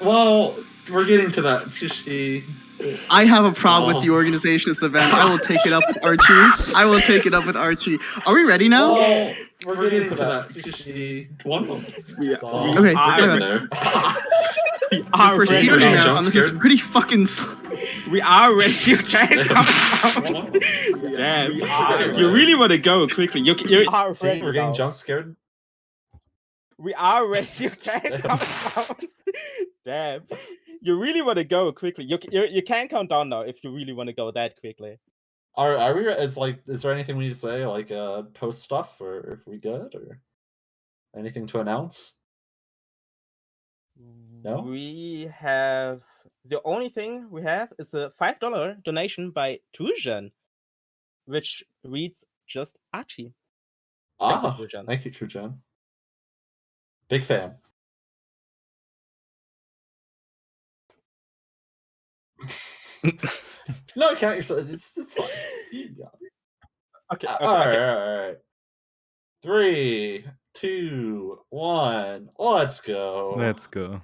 Well, we're getting to that, Sushi. I have a problem with the organization of this event. I will take it up with Archie. I will take it up with Archie. Are we ready now? Well, we're getting to that, Sushi. One moment. Okay, we're getting there. For speedrunning marathon, this is pretty fucking slow. We are ready. You can't come out. Damn. You really want to go quickly. You are See, ready. we're getting jump scared. We are ready. You can't come out. Damn. You really want to go quickly. You can't count down now if you really want to go that quickly. Are we? It's like, is there anything we need to say, like post stuff, or are we good, or anything to announce? No. We have the only thing we have is a $5 donation by Tujan, which reads just Archie. Thank you, Tujan. Big fan. No, count yourself. It's fine. You got it. Okay. All right. 3, 2, 1. Let's go. Let's go.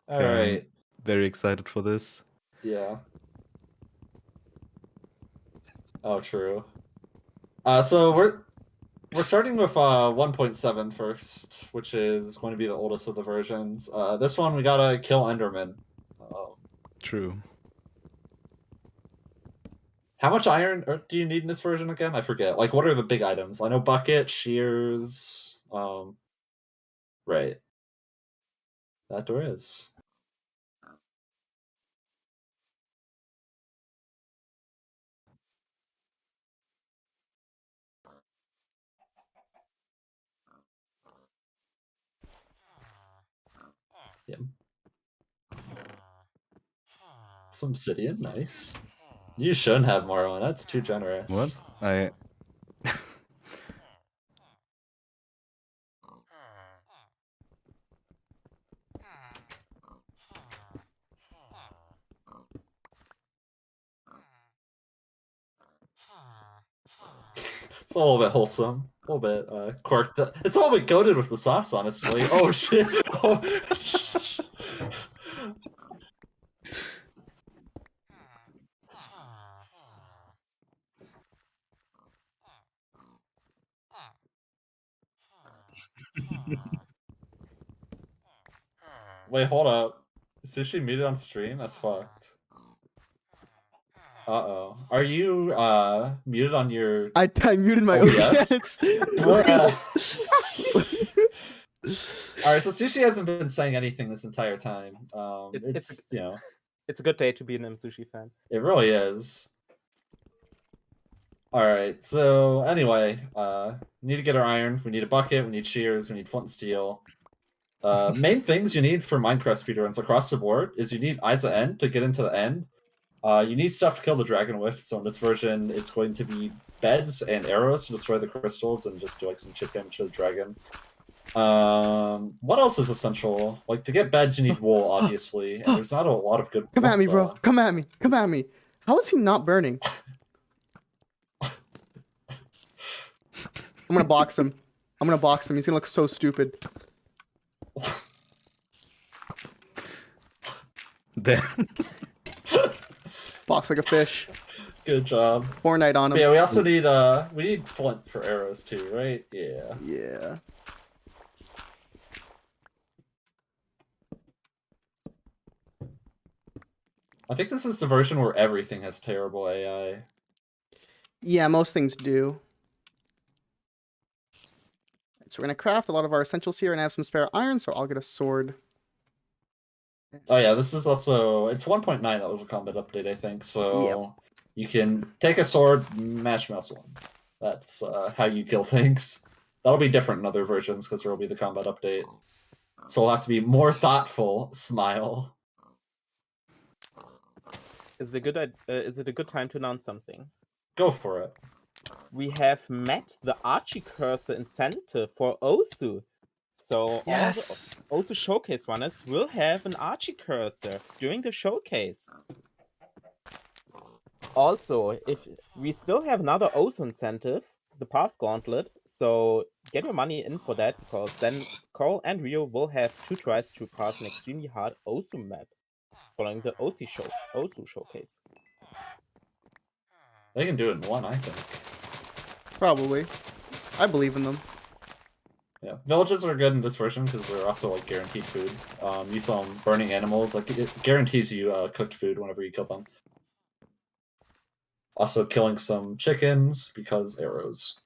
All right. Very excited for this. Yeah. Oh, true. So we're starting with 1.7 first, which is going to be the oldest of the versions. This one we gotta kill Enderman. True. How much iron do you need in this version again? I forget. Like, what are the big items? I know bucket, shears. Right. That there is. Yeah. Some obsidian, nice. You shouldn't have Marlin. That's too generous. What? It's a little bit wholesome. A little bit quirked. It's a little bit goated with the sauce, honestly. Oh shit. Oh. Wait, hold up. Is Sushi muted on stream? That's fucked. Uh-oh. Are you muted on your... I muted my OBS. Alright, so Sushi hasn't been saying anything this entire time. It's you know... It's a good day to be an Msushi fan. It really is. Alright, so anyway, we need to get our iron, we need a bucket, we need shears, we need flint and steel. Main things you need for Minecraft speedruns across the board is you need Eyes of End to get into the end. You need stuff to kill the dragon with, so in this version it's going to be beds and arrows to destroy the crystals and just do like some chip damage to the dragon. What else is essential? Like, to get beds you need wool, obviously, and there's not a lot of good... Come at me, bro. Come at me. Come at me. How is he not burning? I'm gonna box him. I'm gonna box him. He's gonna look so stupid. Damn. Box like a fish. Good job. Fortnite on him. But yeah, we also need we need flint for arrows too, right? Yeah. Yeah. I think this is the version where everything has terrible AI. Yeah, most things do. So we're gonna craft a lot of our essentials here and have some spare iron, so I'll get a sword. Oh yeah, this is also... It's 1.9, that was a combat update, I think, so... Yep. You can take a sword, mash mouse 1. That's how you kill things. That'll be different in other versions, because there will be the combat update. So we'll have to be more thoughtful, smile. Is it a good time to announce something? Go for it. We have met the Archie cursor incentive for Osu. So yes, all the Osu showcase runners will have an Archie cursor during the showcase. Also, if we still have another Osu incentive, the Pass Gauntlet, so get your money in for that, because then Cole and Rio will have 2 tries to pass an extremely hard Osu map, following the Osu showcase. They can do it in one, I think. Probably. I believe in them. Yeah, villages are good in this version because they're also like guaranteed food. You saw them burning animals, like it guarantees you cooked food whenever you kill them. Also killing some chickens because arrows.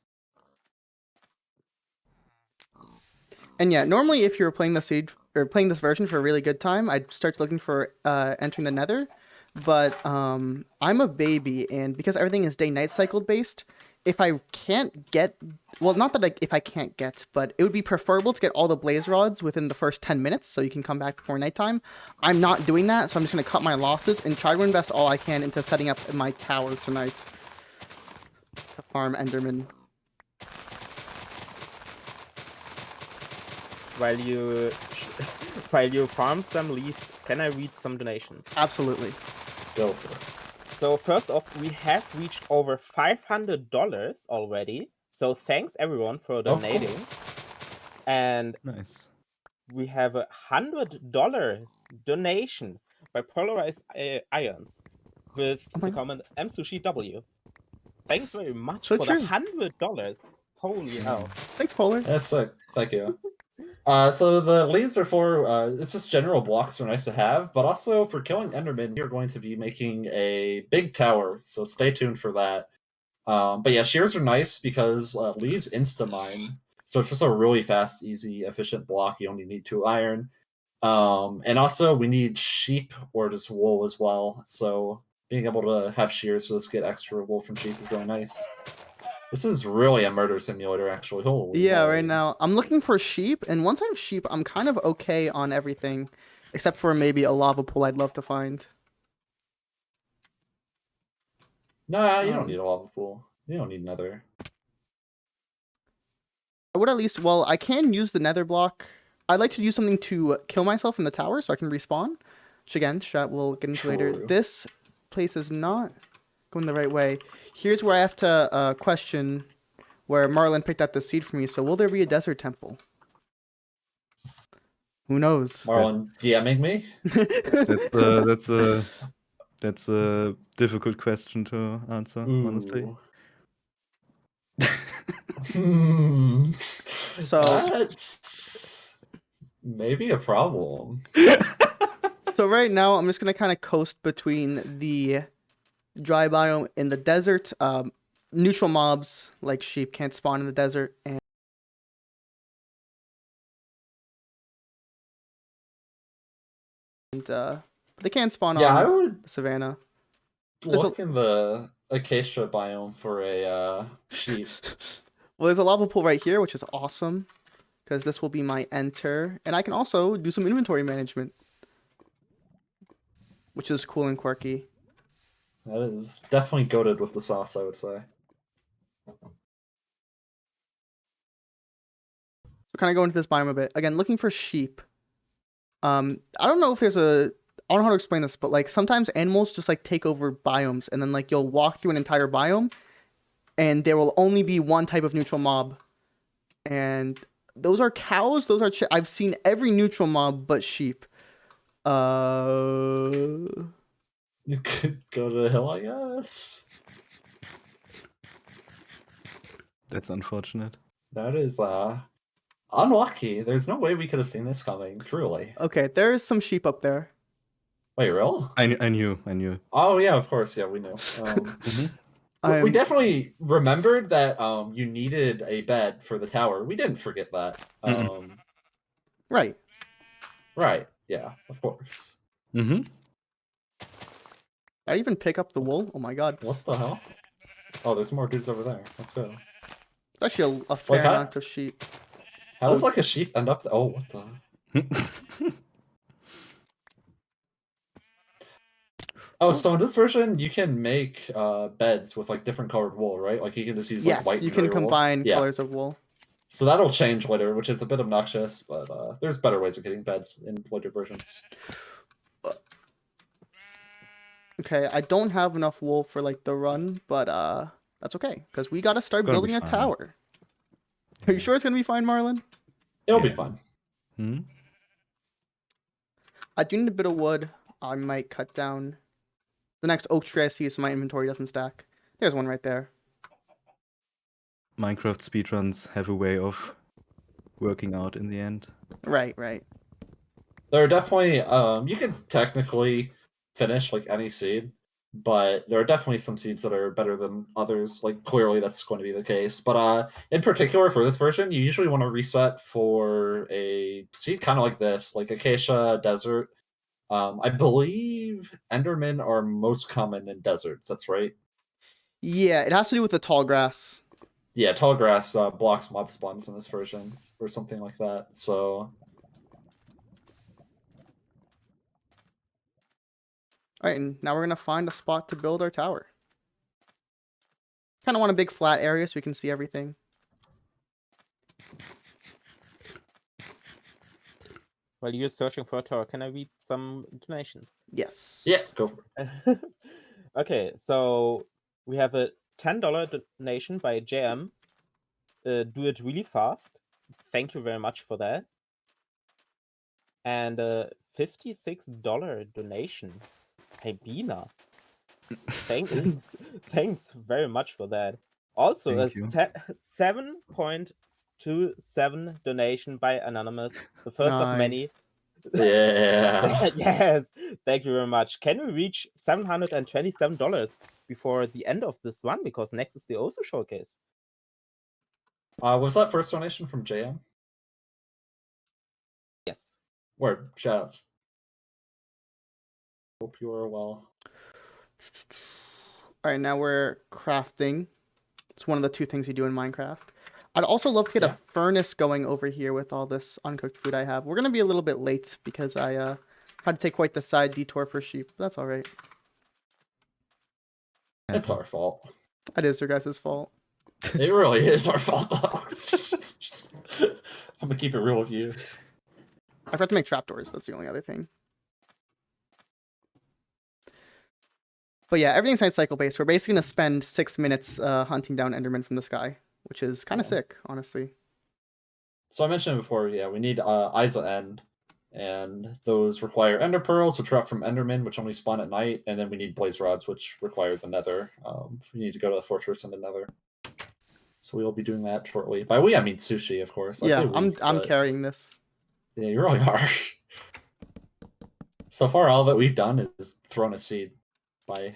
And yeah, normally if you're playing this version for a really good time, I'd start looking for entering the Nether. But I'm a baby, and because everything is day-night cycled based, if I can't get, well, not that if I can't get, but it would be preferable to get all the blaze rods within the first 10 minutes so you can come back before nighttime. I'm not doing that, so I'm just going to cut my losses and try to invest all I can into setting up my tower tonight to farm Enderman. While you farm some leaves, can I read some donations? Absolutely. Go for it. So first off, we have reached over $500 already. So thanks everyone for donating. Cool. And Nice. we have a $100 donation by Polarized Ions with the comment Msushi W. Thanks very much So for true. the $100. Holy hell. Thanks, Polar. That's sick. Thank you. So the leaves are for, it's just general blocks are nice to have, but also for killing Enderman, you're going to be making a big tower, so stay tuned for that. But yeah, shears are nice because leaves insta-mine, so it's just a really fast, easy, efficient block. You only need 2 iron. And also we need sheep or just wool as well, so being able to have shears so let's get extra wool from sheep is really nice. This is really a murder simulator, actually. Holy Yeah, moly. right now I'm looking for sheep, and once I have sheep, I'm kind of okay on everything, except for maybe a lava pool I'd love to find. Nah, you don't need a lava pool. You don't need nether. I would at least, well, I can use the nether block. I'd like to use something to kill myself in the tower so I can respawn, which again, strat we'll get into later. True. This place is not going the right way. Here's where I have to question where Marlin picked out the seed for me. So will there be a desert temple? Who knows? Marlin DMing me? That's a difficult question to answer, honestly. So that's maybe a problem. So right now I'm just gonna kind of coast between the dry biome and the desert. Neutral mobs like sheep can't spawn in the desert, and they can spawn Yeah, on I would savannah. look in the acacia biome for a sheep. Well, there's a lava pool right here, which is awesome because this will be my enter, and I can also do some inventory management, which is cool and quirky. That is definitely goated with the sauce, I would say. So kind of go into this biome a bit. Again, looking for sheep. I don't know if there's a... I don't know how to explain this, but like sometimes animals just like take over biomes, and then like you'll walk through an entire biome, and there will only be one type of neutral mob. And those are cows, those are... I've seen every neutral mob but sheep. You could go to the hill, I guess. That's unfortunate. That is unlucky. There's no way we could have seen this coming, truly. Okay, there's some sheep up there. Wait, real? I knew. Oh yeah, of course, yeah, we knew. We definitely remembered that you needed a bed for the tower. We didn't forget that. Right. Right, yeah, of course. I even pick up the wool. Oh my god. What the hell? Oh, there's more dudes over there. Let's go. There's actually a fair amount of sheep. How does like a sheep end up? Oh, what the? Oh, so in this version, you can make beds with like different colored wool, right? Like you can just use like white. Yes, you can combine colors of wool. So that'll change later, which is a bit obnoxious, but there's better ways of getting beds in later versions. Okay, I don't have enough wool for like the run, but that's okay because we gotta start building a tower. Are you sure it's gonna be fine, Marlin? It'll be fine. Hmm? I do need a bit of wood. I might cut down the next oak tree I see so my inventory doesn't stack. There's one right there. Minecraft speedruns have a way of working out in the end. Right, right. There are definitely you can technically finish like any seed, but there are definitely some seeds that are better than others. Like clearly that's going to be the case. But in particular for this version, you usually want to reset for a seed kind of like this, like acacia, desert. I believe Endermen are most common in deserts. That's right. Yeah, it has to do with the tall grass. Yeah, tall grass blocks mob spawns in this version, or something like that. So All right, and now we're gonna find a spot to build our tower. Kind of want a big flat area so we can see everything. While you're searching for a tower, can I read some donations? Yes. yeah, go for it. Okay, so we have a $10 donation by JM. Do it really fast. Thank you very much for that. And a $56 donation by Bina. Thanks very much for that. Also, Thank a you. 7.27 donation by Anonymous, the first of Nice. many. Yeah. Yes, thank you very much. Can we reach $727 before the end of this one? Because next is the OSO showcase. Was that first donation from JM? Yes. Word, shoutouts. Hope you are well. All right, now we're crafting. It's one of the two things you do in Minecraft. I'd also love to get a Yeah. furnace going over here with all this uncooked food I have. We're gonna be a little bit late because I had to take quite the side detour for sheep. But that's all right. It's our fault. It is your guys' fault. It really is our fault, though. I'm gonna keep it real with you. I forgot to make trapdoors. That's the only other thing. But yeah, everything's night cycle based. We're basically gonna spend 6 minutes hunting down Enderman from the sky, which is kind of Yeah. sick, honestly. So I mentioned before, yeah, we need Eyes at End, and those require Ender Pearls, which are up from Endermen, which only spawn at night, and then we need Blaze Rods, which require the Nether. We need to go to the Fortress and the Nether. So we will be doing that shortly. By we, I mean Sushi, of course. I say Yeah, we, I'm but- carrying this. Yeah, you really are. So far, all that we've done is thrown a seed by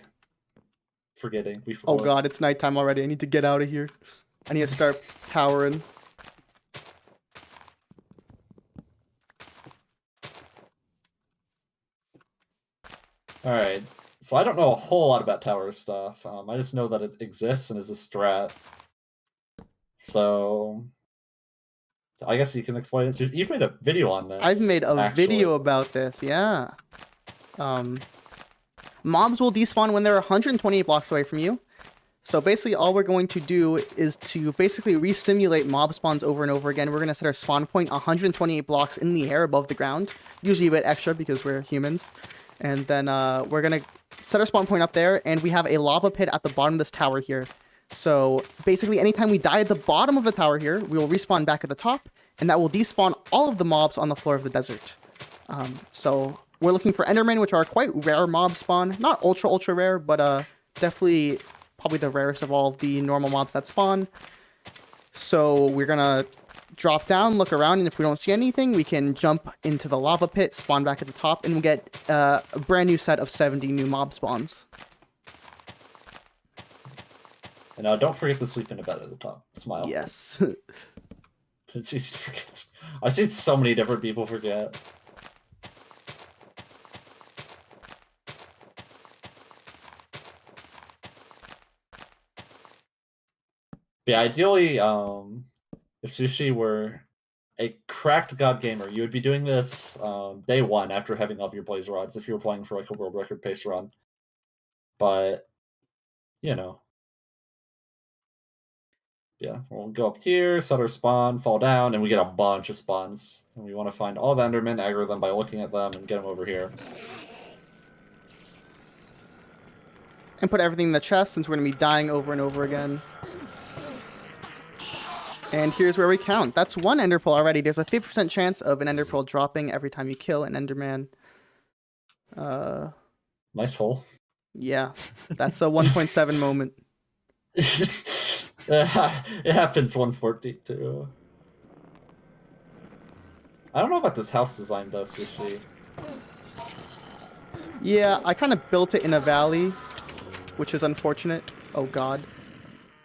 forgetting. We Oh forgot. god, it's nighttime already. I need to get out of here. I need to start towering. All right. So I don't know a whole lot about tower stuff. I just know that it exists and is a strat. So I guess you can explain it. So you've made a video on this. I've made a actually. video about this, yeah. Mobs will despawn when they're 128 blocks away from you. So basically all we're going to do is to basically re-simulate mob spawns over and over again. We're going to set our spawn point 128 blocks in the air above the ground. Usually a bit extra because we're humans. And then we're going to set our spawn point up there, and we have a lava pit at the bottom of this tower here. So basically anytime we die at the bottom of the tower here, we will respawn back at the top, and that will despawn all of the mobs on the floor of the desert. So we're looking for Endermen, which are quite rare mob spawn. Not ultra rare, but definitely probably the rarest of all of the normal mobs that spawn. So we're gonna drop down, look around, and if we don't see anything, we can jump into the lava pit, spawn back at the top, and we'll get a brand new set of 70 new mob spawns. And don't forget to sleep in a bed at the top. Smile. Yes. It's easy to forget. I've seen so many different people forget. But yeah, ideally, if Sushi were a cracked god gamer, you would be doing this day one after having all of your blaze rods if you were playing for like a world record pace run. But you know. Yeah, we'll go up here, set our spawn, fall down, and we get a bunch of spawns. And we want to find all the Endermen, aggro them by looking at them, and get them over here. And put everything in the chest since we're going to be dying over and over again. And here's where we count. That's one ender pearl already. There's a 50% chance of an ender pearl dropping every time you kill an enderman. Nice hole. Yeah, that's a 1.7 moment. It happens 140 too. I don't know about this house design though, Sushi. Yeah, I kind of built it in a valley, which is unfortunate. Oh god.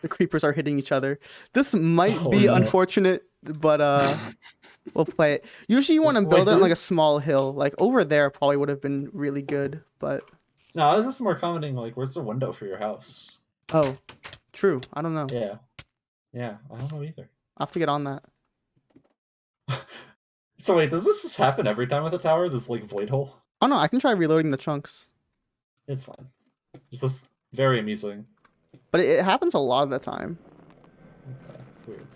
The creepers are hitting each other. This might Oh, be no. unfortunate, but we'll play it. Usually you want to Wait, build it on did like it- a small hill. Like over there probably would have been really good, but No, this is more commenting like, where's the window for your house? oh, true. I don't know. Yeah. Yeah, I don't know either. I'll have to get on that. So wait, does this just happen every time with a tower? This like void hole? Oh no, I can try reloading the chunks. It's fine. It's just very amusing. But it happens a lot of the time. Okay, weird.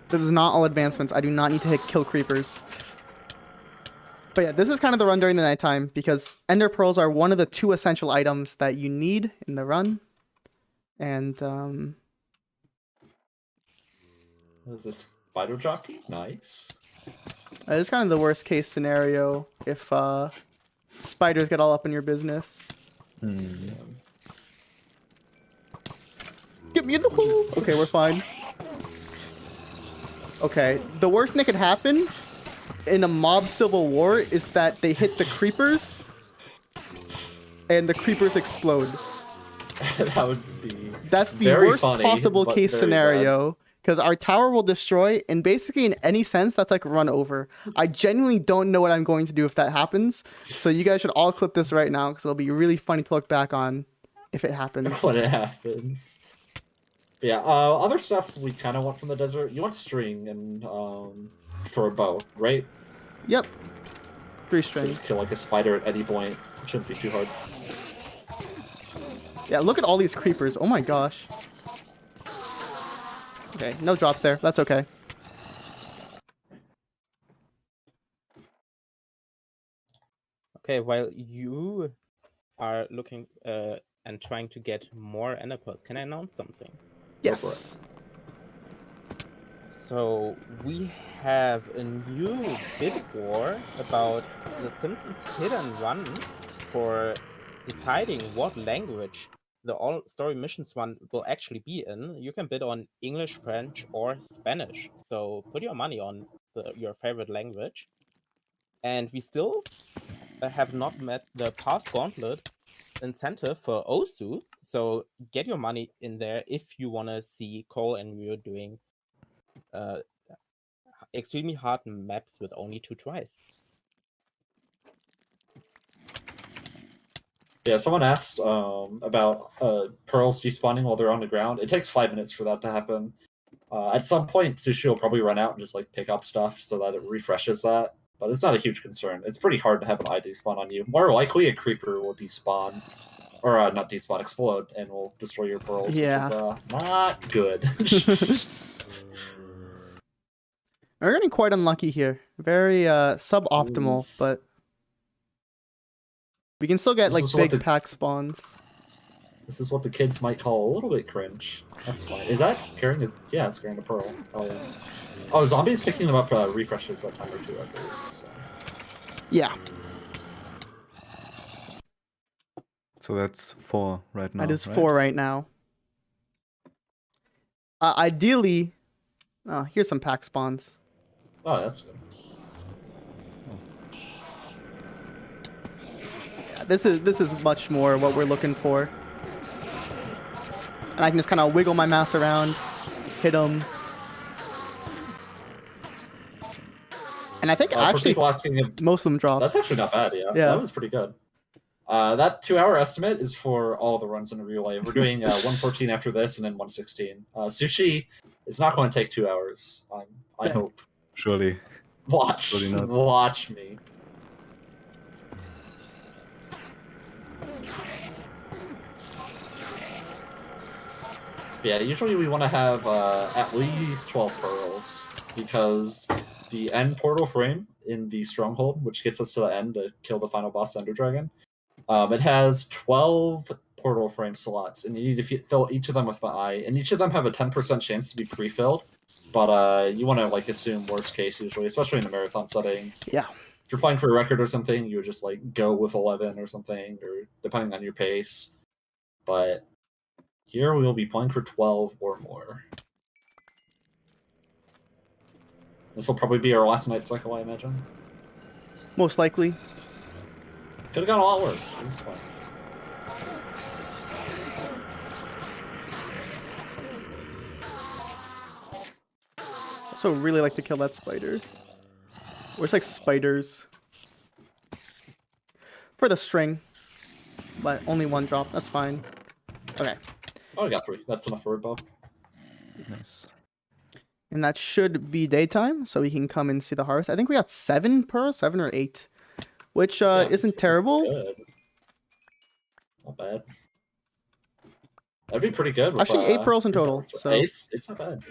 This is not all advancements. I do not need to kill creepers. But yeah, this is kind of the run during the nighttime because ender pearls are one of the 2 essential items that you need in the run. And What is this? Spider jockey? Nice. it's kind of the worst case scenario if spiders get all up in your business. Yeah. Get me in the hole! Okay, we're fine. Okay, the worst thing that could happen in a mob civil war is that they hit the creepers and the creepers explode. That would be That's the very worst funny, possible but case very scenario because our tower will destroy, and basically in any sense that's like run over. I genuinely don't know what I'm going to do if that happens, so you guys should all clip this right now because it'll be really funny to look back on if it happens. when it happens. But yeah, other stuff we kind of want from the desert. You want string and for a bow, right? Yep. 3 So string. just kill like a spider at any point. It shouldn't be too hard. Yeah, look at all these creepers. Oh my gosh. Okay, no drops there. That's okay. Okay, while you are looking and trying to get more ender pearls, can I announce something? Yes. So we have a new bid war about the Simpsons hit and run for deciding what language the all story missions one will actually be in. You can bid on English, French, or Spanish. So put your money on your favorite language. And we still have not met the Pass Gauntlet incentive for Osu. So get your money in there if you want to see Cole and Ryo doing extremely hard maps with only 2 tries. Yeah, someone asked about pearls despawning while they're on the ground. It takes 5 minutes for that to happen. At some point, Sushi will probably run out and just like pick up stuff so that it refreshes that. But it's not a huge concern. It's pretty hard to have an eye despawn on you. More likely, a creeper will despawn, or not despawn, explode, and will destroy your pearls, Yeah. which is not good. We're getting quite unlucky here. Very suboptimal, Is- but we can still get This like is what big the- pack spawns. This is what the kids might call a little bit cringe. That's fine. Is that carrying his... Yeah, it's carrying a pearl. Oh, yeah. Oh, zombies picking them up refreshes a time or 2, I believe. So. Yeah, So that's 4 right now. that is right? 4 right now. Ideally, here's some pack spawns. Oh, that's good. Yeah, this is much more what we're looking for. And I can just kind of wiggle my mouse around, hit them. And I think For actually people asking if most of them drop. that's actually not bad, yeah. Yeah. That was pretty good. That 2-hour estimate is for all the runs in a relay. We're doing 114 after this and then 116. Sushi is not going to take 2 hours. I Yeah. hope. Surely. Watch. Probably not. Watch me. Yeah, usually we want to have at least 12 pearls because the end portal frame in the stronghold, which gets us to the end to kill the final boss Ender Dragon, it has 12 portal frame slots, and you need to fill each of them with the eye, and each of them have a 10% chance to be pre-filled. But you want to like assume worst case usually, especially in a marathon setting. Yeah. If you're playing for a record or something, you would just like go with 11 or something, or depending on your pace. But here we will be playing for 12 or more. This will probably be our last night cycle, I imagine. Most likely. Could have gone a lot worse. This is fun. Also, really like to kill that spider. Or it's like spiders. For the string. But only one drop. That's fine. Okay. Oh, I got 3. That's enough for a bow. Nice. And that should be daytime, so we can come and see the harvest. I think we got 7 pearls, 7 or 8, which Yeah, isn't terrible. Good. Not bad. That'd be pretty good. With, Actually, 8 pearls in total. So it's not bad.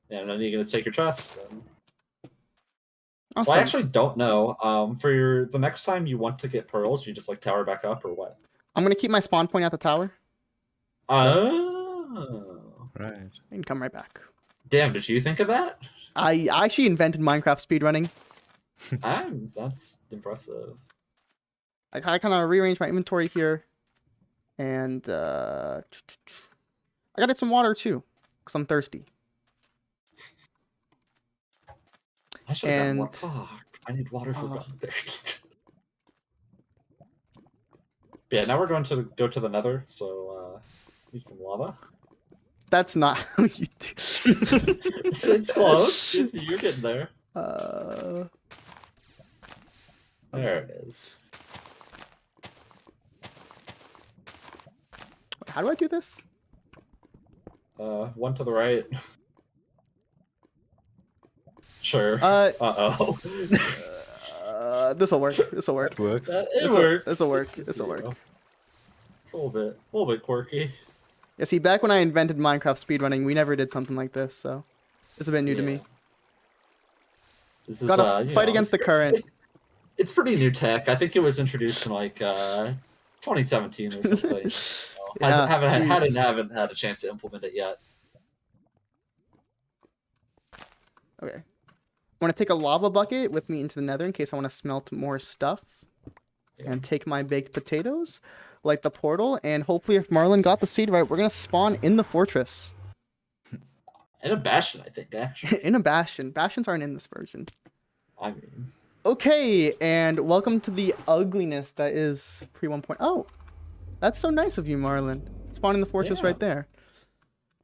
Yeah, and then you're gonna take your chest. And... awesome. So I actually don't know. For the next time you want to get pearls, you just like tower back up or what? I'm gonna keep my spawn point at the tower. Oh. Right. And come right back. Damn, did you think of that? I actually invented Minecraft speedrunning. That's impressive. I kind of rearranged my inventory here. And I got some water too, because I'm thirsty. I should have And- gotten more. Fuck, I need water for gotten thirst. Yeah, now we're going to go to the nether, so need some lava. That's not how you do. It's close. You're getting there. There it is. How do I do this? One to the right. Sure. Uh-oh. This'll work. This'll work. It works. It works. This'll work. It's This'll work. It's a little bit quirky. Yeah, see, back when I invented Minecraft speedrunning, we never did something like this, so it's a bit new to me. This is, Gotta fight against the current. It's pretty new tech. I think it was introduced in like 2017 or something. Yeah, haven't had a chance to implement it yet. Okay. I want to take a lava bucket with me into the nether in case I want to smelt more stuff. Yeah. And take my baked potatoes, light the portal, and hopefully if Marlin got the seed right, we're going to spawn in the fortress. In a bastion, I think, actually. In a bastion. Bastions aren't in this version. I mean... Okay, and welcome to the ugliness that is pre 1.0. Oh, that's so nice of you, Marlin. Spawn in the fortress right there.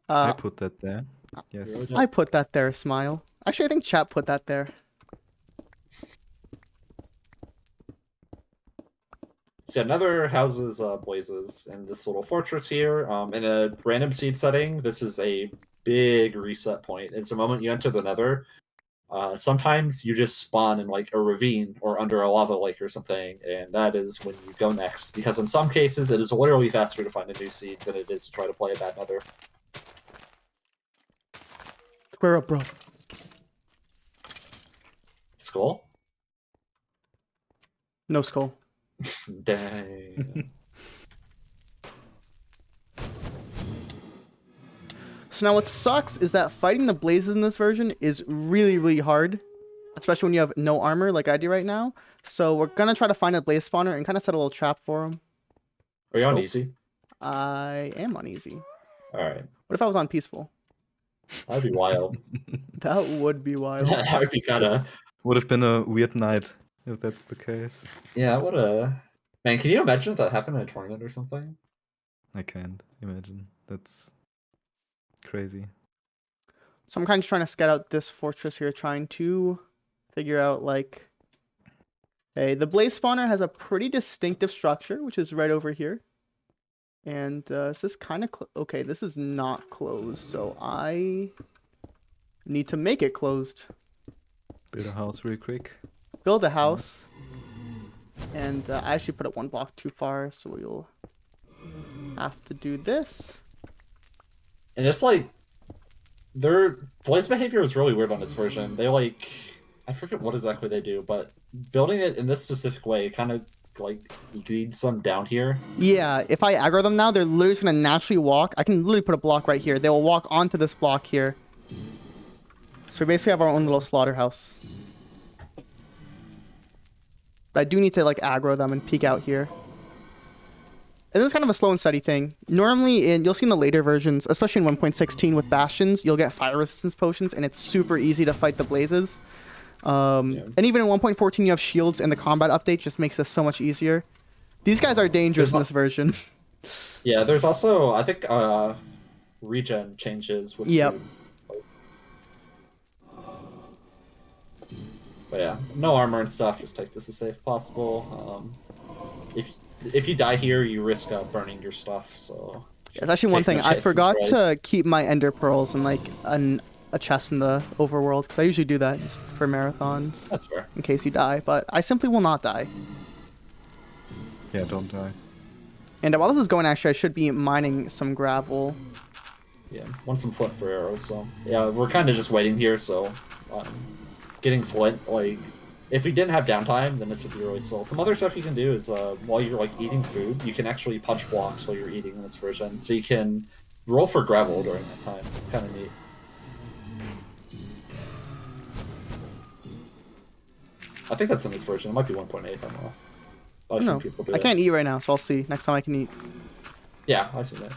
I put that there. Yes. I put that there, smile. Actually, I think chat put that there. So another houses blazes in this little fortress here. In a random seed setting, this is a big reset point. It's the moment you enter the nether. Sometimes you just spawn in like a ravine or under a lava lake or something, and that is when you go next. Because in some cases, it is literally faster to find a new seed than it is to try to play a bad nether. Square up, bro. Skull? No skull. Dang. So now what sucks is that fighting the blazes in this version is really, really hard. Especially when you have no armor like I do right now. So we're going to try to find a blaze spawner and kind of set a little trap for him. Are you on easy? I am on easy. Alright. What if I was on peaceful? That'd be wild. That would be wild. That would be kinda... Would have been a weird night if that's the case. Yeah, what a... Man, can you imagine if that happened in a tournament or something? I can't imagine. That's crazy. So I'm kind of trying to scout out this fortress here, trying to figure out, like... Hey, the blaze spawner has a pretty distinctive structure, which is right over here. And this is kind of... Okay, this is not closed, so I need to make it closed. Build a house real quick. Build a house. And I actually put it one block too far, so we'll have to do this. And it's like... Their blaze behavior is really weird on this version. They like... I forget what exactly they do, but building it in this specific way kind of like lead some down here. Yeah, if I aggro them now, they're literally just gonna naturally walk. I can literally put a block right here. They will walk onto this block here. So we basically have our own little slaughterhouse. But I do need to like aggro them and peek out here. And this is kind of a slow and steady thing. Normally, you'll see in the later versions, especially in 1.16 with Bastions, you'll get fire resistance potions, and it's super easy to fight the blazes. And even in 1.14, you have shields, and the combat update just makes this so much easier. These guys are dangerous in this version. Yeah, there's also, I think, regen changes with Yep. food. But yeah, no armor and stuff, just take this as safe as possible. If you die here, you risk burning your stuff, so... There's actually one thing. I forgot to keep my ender pearls in like a chest in the overworld, because I usually do that just for marathons. That's fair. In case you die, but I simply will not die. Yeah, don't die. And while this is going, actually, I should be mining some gravel. Yeah, want some flint for arrows, so... Yeah, we're kind of just waiting here, so... getting flint, like... If we didn't have downtime, then this would be really slow. Some other stuff you can do is, while you're, like, eating food, you can actually punch blocks while you're eating in this version. So you can roll for gravel during that time. Kind of neat. I think that's in this version. It might be 1.8, I don't know. I've seen people do I it. can't eat right now, so I'll see. Next time I can eat. Yeah, I've seen that.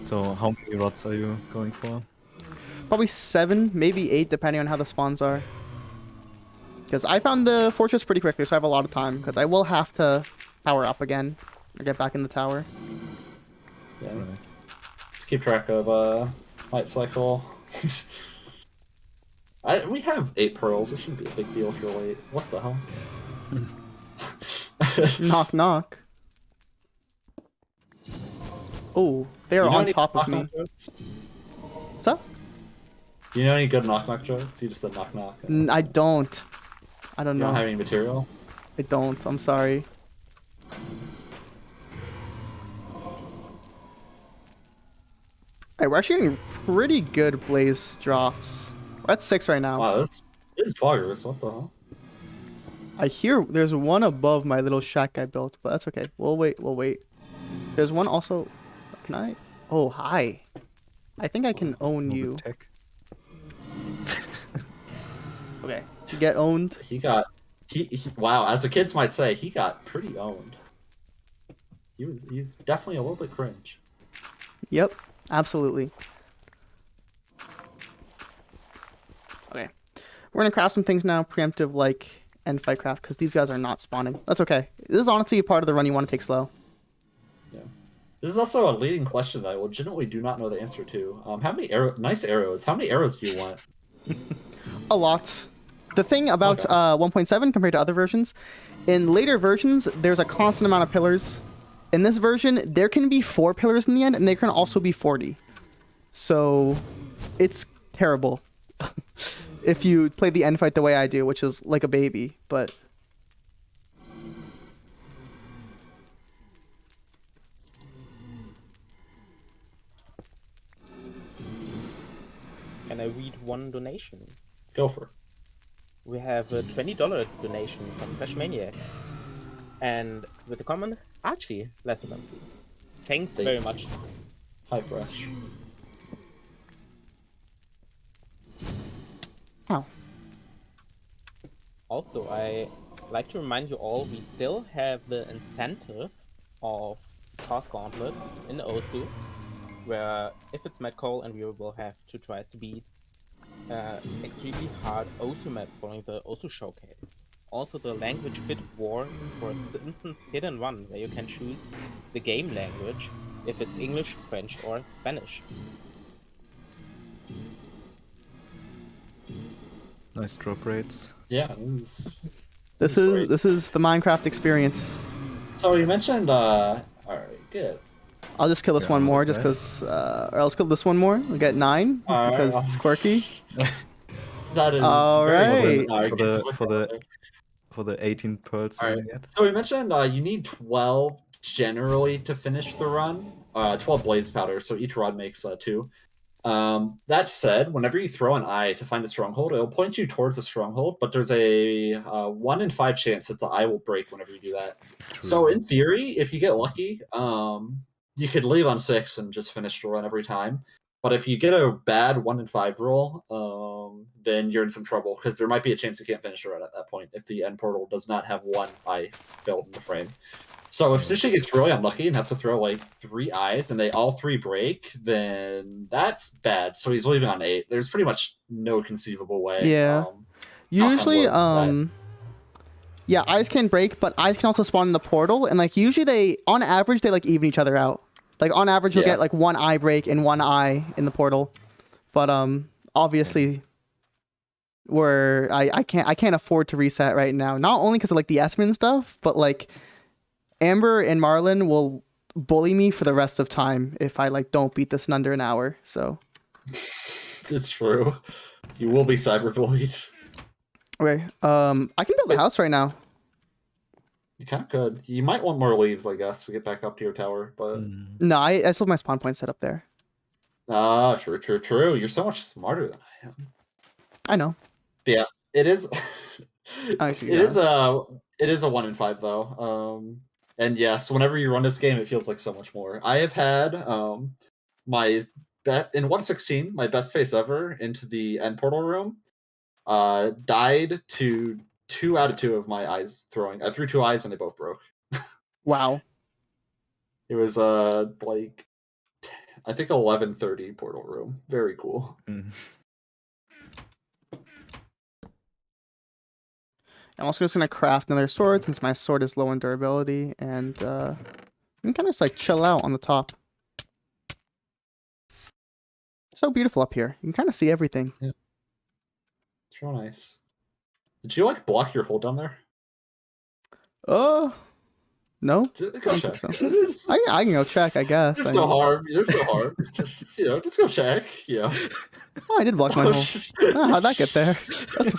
So how many rods are you going for? Probably 7, maybe 8, depending on how the spawns are. Because I found the fortress pretty quickly, so I have a lot of time. Because I will have to power up again or get back in the tower. Yeah. Let's keep track of light cycle. We have 8 pearls. It shouldn't be a big deal if you're late. What the hell? Knock, knock. Oh, they are on top of me. What's up? Do you know any good knock knock jokes? You just said knock knock. I don't. I don't You know. don't have any material? I don't. I'm sorry. Alright, we're actually getting pretty good blaze drops. We're at 6 right now. Wow, this is boggers. What the hell? I hear there's one above my little shack I built, but that's okay. We'll wait. We'll wait. There's one also. Can I? Oh, hi. I think I can own you. Tech. Okay. Get owned. He got wow, as the kids might say, he got pretty owned. He's definitely a little bit cringe. Yep. Absolutely. Okay. We're gonna craft some things now, preemptive like end fight craft, because these guys are not spawning. That's okay. This is honestly a part of the run you want to take slow. Yeah. This is also a leading question that I legitimately do not know the answer to. How many nice arrows? How many arrows do you want? A lot. The thing about 1.7 compared to other versions, in later versions, there's a constant amount of pillars. In this version, there can be 4 pillars in the end, and there can also be 40. So, it's terrible. If you play the end fight the way I do, which is like a baby, but... Can I read one donation? Go for it. We have a $20 donation from Fresh Maniac. And with the comment, Archie, lesser than 2. Thanks very much. Hi, Fresh. Oh. Also, I like to remind you all, we still have the incentive of Path Gauntlet in Osu, where if it's Mad Cole and we will have 2 tries to beat extremely hard Osu maps following the Osu showcase. Also the language fit war for Simpsons Hidden Run, where you can choose the game language if it's English, French or Spanish. Nice drop rates. Yeah, This is the Minecraft experience. So you mentioned alright, good. I'll just kill this one more, just because, or I'll kill this one more. We'll get 9 because it's quirky. That is all very right. For the 18 pearls. All right. So we mentioned you need 12 generally to finish the run. 12 blaze powder, so each rod makes 2. That said, whenever you throw an eye to find a stronghold, it'll point you towards a stronghold, but there's a 1 in 5 chance that the eye will break whenever you do that. So in theory, if you get lucky, you could leave on 6 and just finish the run every time. But if you get a bad 1 in 5 roll, then you're in some trouble, because there might be a chance you can't finish the run at that point if the end portal does not have 1 eye filled in the frame. So if Sushi gets really unlucky and has to throw like 3 eyes and they all 3 break, then that's bad. So he's leaving on 8. There's pretty much no conceivable way. Yeah. Usually, yeah, eyes can break, but eyes can also spawn in the portal, and like usually on average they like even each other out. Like on average you'll get like 1 eye break and 1 eye in the portal. But obviously I can't afford to reset right now. Not only because of like the Espen stuff, but like Amber and Marlin will bully me for the rest of time if I like don't beat this in under an hour. So it's true. You will be cyberbullied. Okay. I can build a house right now. You kind of could. You might want more leaves, I guess, to get back up to your tower, but no, I still have my spawn point set up there. Ah, true. You're so much smarter than I am. I know. But yeah, it is. Actually, it is a 1 in 5 though. And yes, whenever you run this game, it feels like so much more. I have had my bet in 116, my best face ever into the end portal room. Died to 2 out of 2 of my eyes throwing. I threw 2 eyes and they both broke. Wow. It was like I think 11:30 portal room. Very cool. I'm also just gonna craft another sword since my sword is low in durability, and I can kind of just like chill out on the top. So beautiful up here. You can kind of see everything. Yeah. It's real nice. Did you like block your hole down there? No. Go check. So. I can go check, I guess. There's no harm. Just just go check. Yeah. Oh, I did block my hole. Oh, how'd that get there?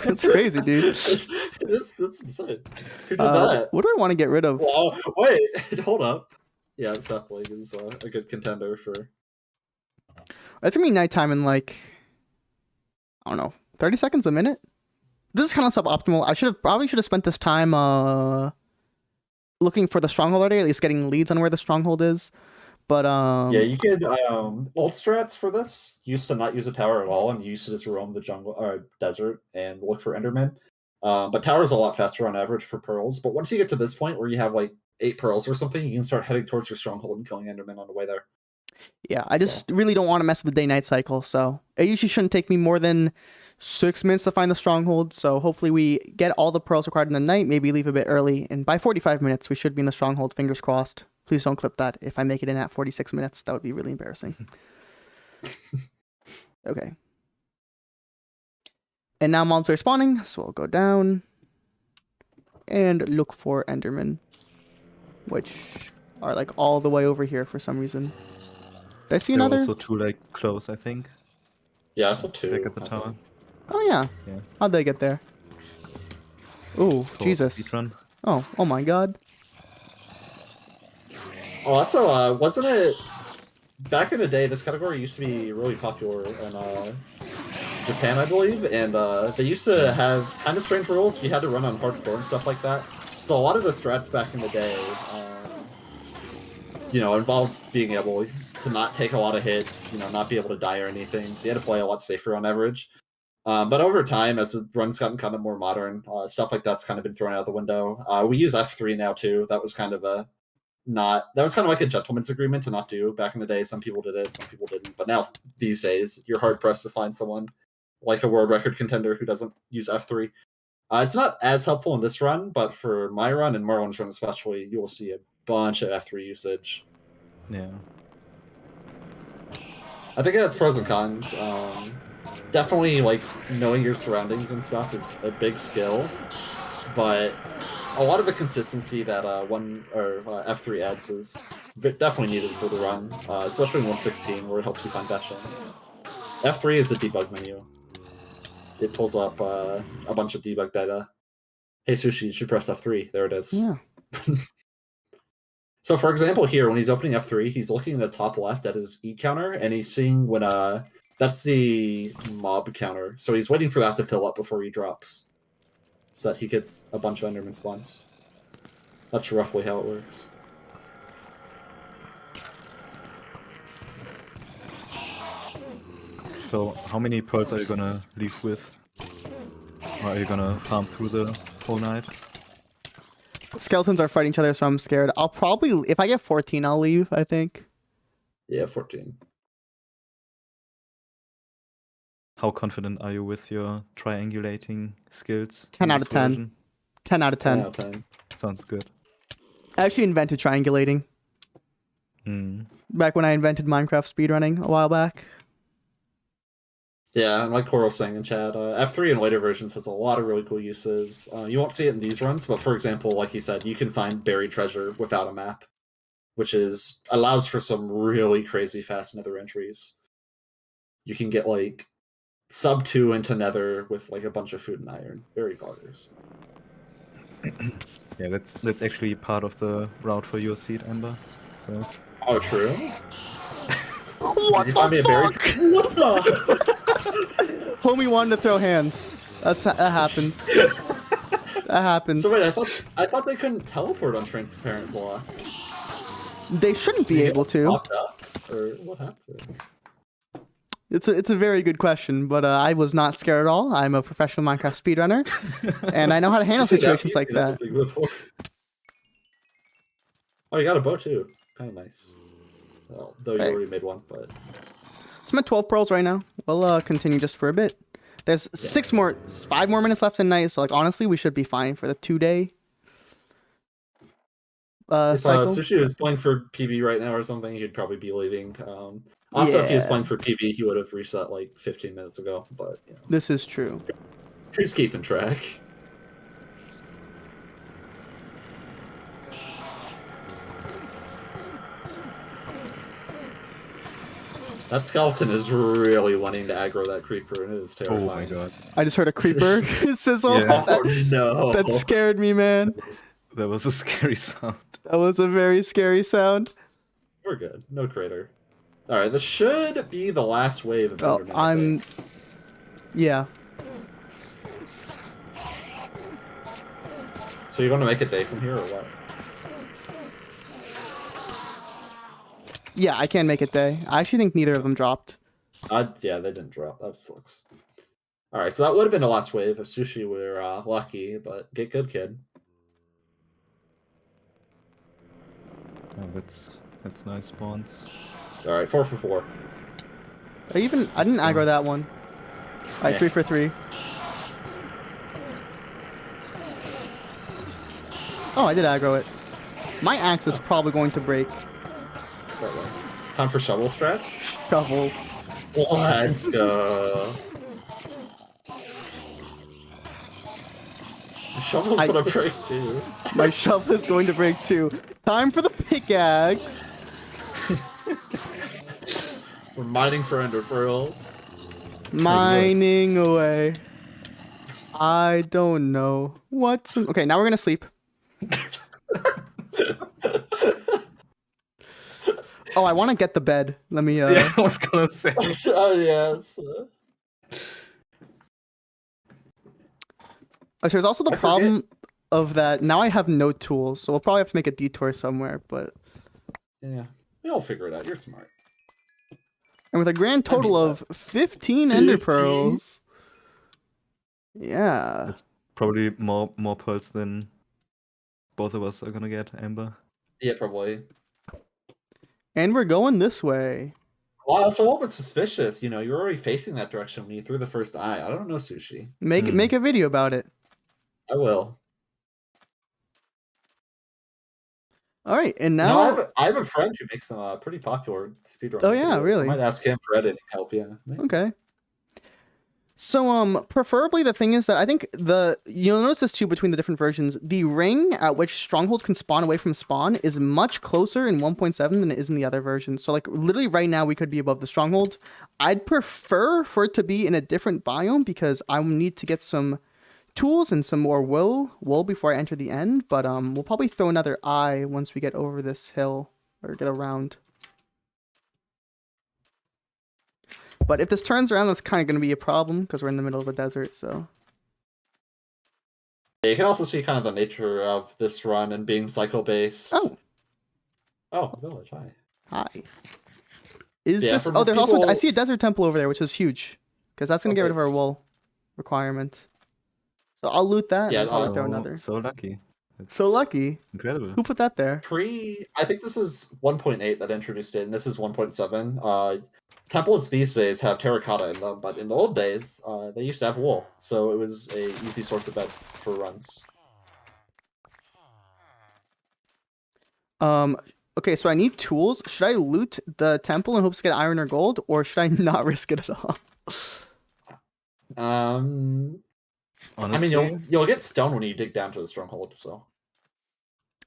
That's crazy, dude. That's insane. Who did that? What do I want to get rid of? Well, wait, hold up. Yeah, it's definitely is a good contender for. It's gonna be nighttime in like, I don't know, 30 seconds, a minute. This is kind of suboptimal. I probably should have spent this time looking for the stronghold already, at least getting leads on where the stronghold is. But yeah, you could old strats for this used to not use a tower at all, and you used to just roam the jungle or desert and look for endermen. But tower's a lot faster on average for pearls. But once you get to this point where you have like 8 pearls or something, you can start heading towards your stronghold and killing endermen on the way there. Yeah, I just really don't want to mess with the day-night cycle, so it usually shouldn't take me more than 6 minutes to find the stronghold. So hopefully we get all the pearls required in the night, maybe leave a bit early, and by 45 minutes we should be in the stronghold. Fingers crossed. Please don't clip that. If I make it in at 46 minutes, that would be really embarrassing. Okay. And now mobs are spawning, so I'll go down and look for endermen, which are like all the way over here for some reason. Did I see another? Also 2 like close, I think. Yeah, I saw 2. Back at the tower. Oh yeah. How'd they get there? Ooh, Jesus. Speedrun. Oh my God. Oh, also, wasn't it back in the day? This category used to be really popular in Japan, I believe, and they used to have kind of strange rules. You had to run on hardcore and stuff like that. So a lot of the strats back in the day, involved being able to not take a lot of hits, not be able to die or anything. So you had to play a lot safer on average. But over time, as the run's gotten kind of more modern, stuff like that's kind of been thrown out the window. We use F3 now too. That was kind of like a gentleman's agreement to not do back in the day. Some people did it, some people didn't. But now these days, you're hard pressed to find someone like a world record contender who doesn't use F3. It's not as helpful in this run, but for my run and Marlin's run especially, you will see a bunch of F3 usage. Yeah. I think it has pros and cons. Definitely, like, knowing your surroundings and stuff is a big skill, but a lot of the consistency that F3 adds is definitely needed for the run, especially in 116, where it helps you find batchlings. F3 is a debug menu. It pulls up a bunch of debug data. Hey, Sushi, you should press F3. There it is. Yeah. So, for example, here, when he's opening F3, he's looking in the top left at his E counter, and he's seeing when That's the mob counter. So he's waiting for that to fill up before he drops, so that he gets a bunch of Enderman spawns. That's roughly how it works. So, how many pearls are you gonna leave with? Or are you gonna farm through the whole night? Skeletons are fighting each other, so I'm scared. I'll probably, if I get 14, I'll leave, I think. Yeah, 14. How confident are you with your triangulating skills? 10 in out this of 10. version? 10 out of 10. 10 out of 10. Sounds good. I actually invented triangulating back when I invented Minecraft speedrunning a while back. Yeah, and like Coral's saying in chat, F3 and later versions has a lot of really cool uses. You won't see it in these runs, but for example, like he said, you can find buried treasure without a map, which allows for some really crazy fast nether entries. You can get like sub 2 into nether with like a bunch of food and iron. Very boggers. Yeah, that's actually part of the route for your seed, Ember. So. Oh, true? What Did you find me a buried? What the? Homie wanted to throw hands. That happens. That happens. So wait, I thought they couldn't teleport on transparent blocks. They shouldn't be Did they able get to. locked up, or what happened? It's a very good question, but I was not scared at all. I'm a professional Minecraft speedrunner, and I know how to handle situations like that. Oh, you got a bow too. Kind of nice. Well, though you Hey. already made one, but I'm at 12 pearls right now. We'll continue just for a bit. There's 5 more minutes left in night, so like honestly, we should be fine for the 2-day if cycle. Sushi was playing for PB right now or something, he'd probably be leaving. Also, if he was Yeah. playing for PB, he would have reset like 15 minutes ago. But you know, This is true. who's keeping track? That skeleton is really wanting to aggro that creeper, and it is terrifying. Oh my god. I just heard a creeper sizzle. Yeah. Oh no! That scared me, man. That was a scary sound. That was a very scary sound. We're good. No crater. All right, this should be the last wave of Oh, Enderman, I think. Yeah. So you're going to make a day from here, or what? Yeah, I can make it day. I actually think neither of them dropped. Yeah, they didn't drop. That sucks. All right, so that would have been the last wave if Sushi were lucky, but get good, kid. Oh, that's nice spawns. All right, 4 for 4. I didn't aggro that one. All right, Yeah. 3 for 3. Oh, I did aggro it. My axe is probably going to break. That way. Time for shovel strats. Shovel. Let's go. The shovel's gonna break too. My shovel is going to break too. Time for the pickaxe. We're mining for ender pearls. Mining away. I don't know what's. Okay, now we're gonna sleep. Oh, I want to get the bed. Let me. Yeah, I was gonna say. Oh yes. There's also the I problem of that now I have no tools, so we'll probably have to make a detour somewhere. But Yeah, we'll figure it out. You're smart. and with a grand total of 15 ender pearls. Yeah. That's probably more pearls than both of us are gonna get, Amber. Yeah, probably. And we're going this way. Well, that's a little bit suspicious. You know, you're already facing that direction when you threw the first eye. I don't know, Sushi. Make a video about it. I will. All right, and No, now I have a friend who makes some pretty popular speedrun. Oh, yeah, videos. really? I might ask him for editing help. Yeah. Maybe. okay. So preferably the thing is that I think you'll notice this too between the different versions. The ring at which strongholds can spawn away from spawn is much closer in 1.7 than it is in the other versions. So like literally right now we could be above the stronghold. I'd prefer for it to be in a different biome because I need to get some tools and some more wool before I enter the end. But we'll probably throw another eye once we get over this hill or get around. But if this turns around, that's kind of going to be a problem because we're in the middle of a desert. So Yeah, you can also see kind of the nature of this run and being cycle-based. Oh, village, hi. hi. Is Yeah, this? for Oh, there's also. I people- see a desert temple over there, which is huge, because that's gonna get rid of our based. wool requirement. So I'll loot that Yeah, and probably throw So, another. so lucky. It's So lucky. incredible. Who put that there? I think this is 1.8 that introduced it, and this is 1.7. Temples these days have terracotta in them, but in the old days, they used to have wool, so it was a easy source of beds for runs. Okay, so I need tools. Should I loot the temple in hopes to get iron or gold, or should I not risk it at all? I Honestly, mean, you'll get stone when you dig down to the stronghold. So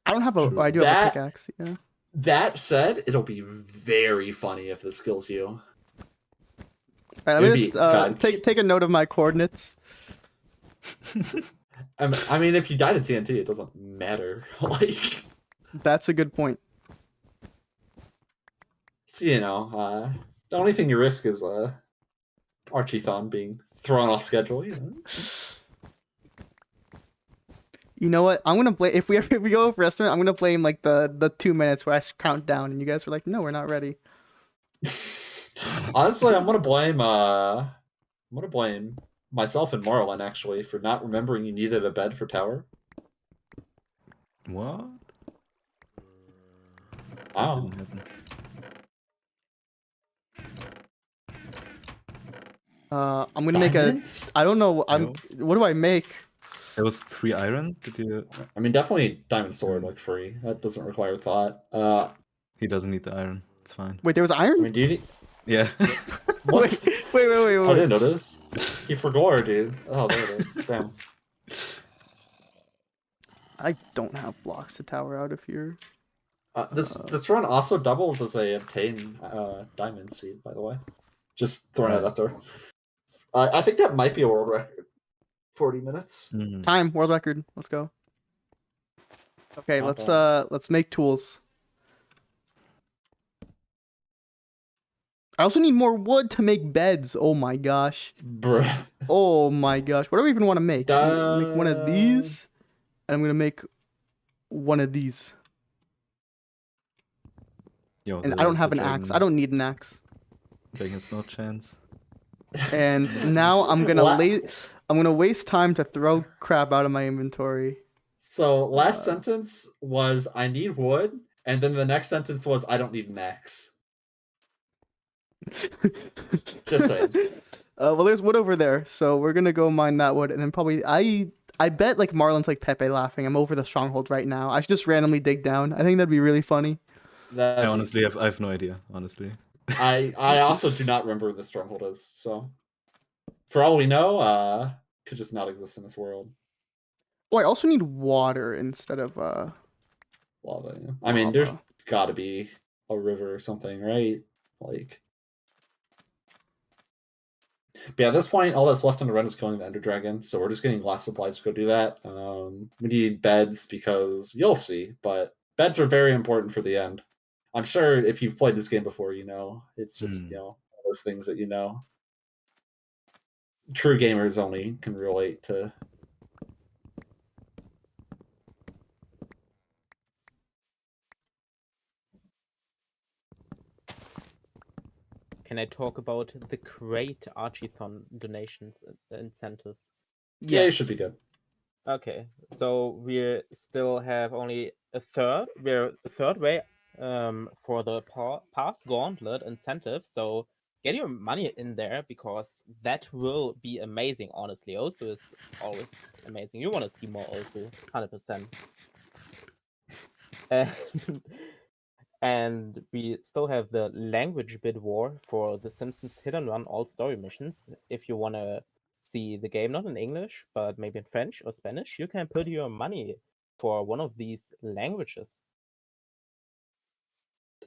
I don't have a. True. I do have a That- pickaxe. Yeah. that said, it'll be very funny if this kills you. All right, let It'd me be- just God. take a note of my coordinates. I mean, if you die to TNT, it doesn't matter. Like, That's a good point. so, the only thing you risk is ARCHIETHON being thrown off schedule. You know what? I'm gonna blame if we go over restaurant. I'm gonna blame like the 2 minutes where I count down and you guys were like, no, we're not ready. Honestly, I'm gonna blame myself and Marlin actually for not remembering you needed a bed for tower. what? That Wow. didn't happen. I'm gonna make a. Diamonds? I don't know. No. What do I make? There was 3 iron. Did you? I mean, definitely diamond sword, like free. That doesn't require thought. He doesn't need the iron. It's fine. Wait, there was I iron. mean, do you need... Yeah. What? Wait. I didn't notice. He forgot, dude. Oh, there it is. Damn. I don't have blocks to tower out of here. This run also doubles as a obtain diamond seed, by the way. Just throwing it out there. I think that might be a world record. 40 minutes. Hmm. Time world record. Let's go. Okay, Not let's make tools. I also need more wood to make beds. Oh my gosh. Bruh. Oh my gosh. What do I even want to make? I'm gonna make one of these, and I'm gonna make one of these. Yo, And I don't have an axe. I don't need an axe. Dragon has no chance. And now I'm gonna La- I'm gonna waste time to throw crap out of my inventory. So last sentence was I need wood, and then the next sentence was I don't need an axe. Just saying. Well, there's wood over there, so we're gonna go mine that wood, and then probably I bet like Marlin's like Pepe laughing. I'm over the stronghold right now. I should just randomly dig down. I think that'd be really funny. That- I honestly I have no idea. Honestly. I also do not remember where the stronghold is, so for all we know, could just not exist in this world. Oh, I also need water instead of Lava. Yeah. I mean, there's Lava. got to be a river or something, right? Like. But yeah, at this point, all that's left on the run is killing the Ender Dragon, so we're just getting glass supplies to go do that. We need beds because you'll see, but beds are very important for the end. I'm sure if you've played this game before, you know. It's just, Hmm. one of those things that you know. True gamers only can relate to. Can I talk about the great ARCHIETHON donations incentives? Yeah, you should be good. Okay, so we still have only a third. We're a third way for the past gauntlet incentive. So get your money in there because that will be amazing. Honestly, also is always amazing. You want to see more, also 100%. And we still have the language bid war for the Simpsons Hit and Run all story missions. If you want to see the game not in English, but maybe in French or Spanish, you can put your money for one of these languages.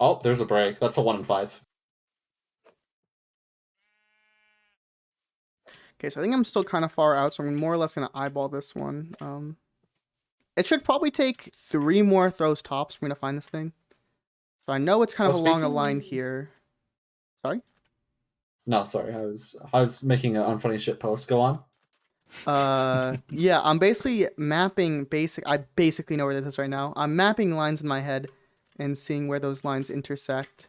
Oh, there's a break. That's a 1 in 5. Okay, so I think I'm still kind of far out, so I'm more or less gonna eyeball this one. It should probably take 3 more throws tops for me to find this thing. So I know it's kind of Well, along a line speaking- here. Sorry? No, sorry, I was making an unfunny shit post. Go on. Yeah, I'm basically mapping I basically know where this is right now. I'm mapping lines in my head and seeing where those lines intersect.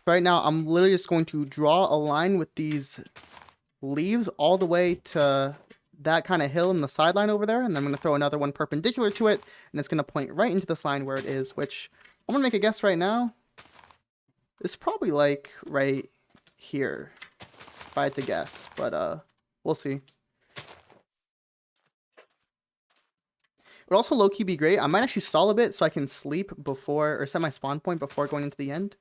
Right now, I'm literally just going to draw a line with these leaves all the way to that kind of hill in the sideline over there, and then I'm going to throw another one perpendicular to it, and it's going to point right into this line where it is, which I'm going to make a guess right now. It's probably like right here, if I had to guess, but we'll see. It would also low-key be great. I might actually stall a bit so I can sleep before, or set my spawn point before going into the end.